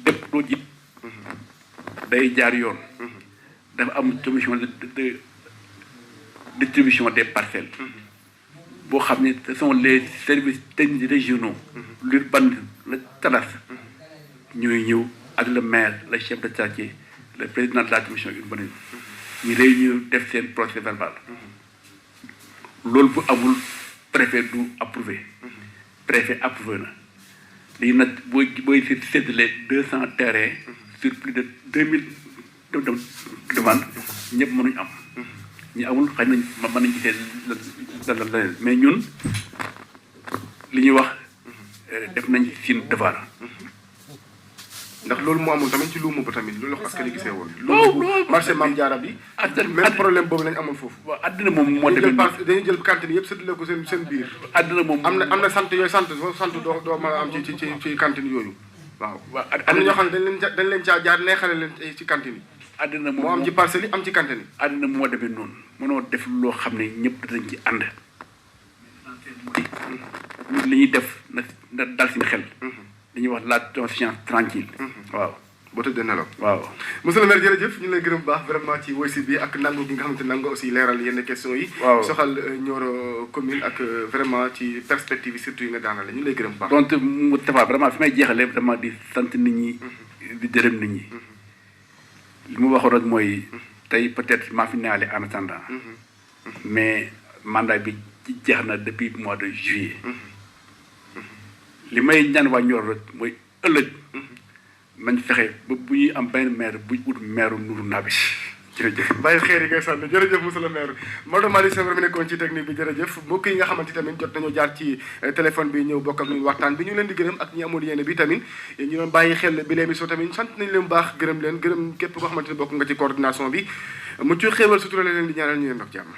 lépp doo jit day jaar yoon. dafa am commission de distribution des parcelles. boo xam ne ce sont les services techniques régionaux. l'urbanisme le cadastre. ñooy ñëw ak le maire le chef de quartier le président de la commission urbanisme. ñu réunir def seen procès verbal. loolu bu amul préfet du approuvé. préfet approuvé na. léegi nag booy séddale 200 terrains. sur plus de 2000 demandes ñëpp mënuñ am. ñi amul xëy nañ mën nañ gisee la mais ñun li ñuy wax def nañ seen devoir. ndax loolu moo amul tamit ci luuma ba tamit loolu la ko askan wi gisee woon. loolu marché Mame Diarra bi. même problème boobu lañ amoon foofu. waaw àddina moom moo demee dañuy jël cantine yëpp séddale ko seen biir. àddina moom am na sant yooyu sant doo mën a am ci cantine yooyu. waaw am na ñoo xam ne dañ leen caa jaar neexale leen ci cantine yi. àddina moom moo am ci parcelles yi am ci cantine yi. àddina moo demee noonu mënoo def loo xam ne ñëpp dañ ci ànd. li ñuy def na dal suñu xel. li ñuy wax la conscience tranquille. waaw boo tëddee nelaw. waaw monsieur le maire jërëjëf ñu lay gërëm baax vraiment ci woysi bi ak nangu gi nga xamante nangu aussi leeral yenn questions yi. waaw soxal Nioro commune ak vraiment ci perspective yi surtout yi nga daanale ñu lay gërëm baax. donc mu tafa vraiment fi may jeexalee vraiment di sant nit ñi. di gërëm nit ñi. li mu waxoon rek mooy tey peut-être maa fi neexalee en attendant. mais mandat bi jeex na depuis mois de juillet. li may ñaan waa Nioro rek mooy ëllëg. nañ fexe ba bu ñuy am benn maire buñ ut maire Nourou Nabi jërëjëf. bàyyi xeer yi ngay sànni jërëjëf monsieur le maire Maodo Malick Senghor mi nekkoon ci technique bi jërëjëf mbokk yi nga xamante tamit jot nañoo jaar ci téléphone bi ñëw bokk ak ñun waxtaan bi ñu leen di gërëm ak ñi amul yéene bi tamit ñu doon bàyyi xel bi l'émission tamit sant nañ leen bu baax gërëm leen gërëm képp koo xamante ne bokk nga ci coordination bi mu ci xéewal sutura leen di ñaanal ñu leen dox jàmm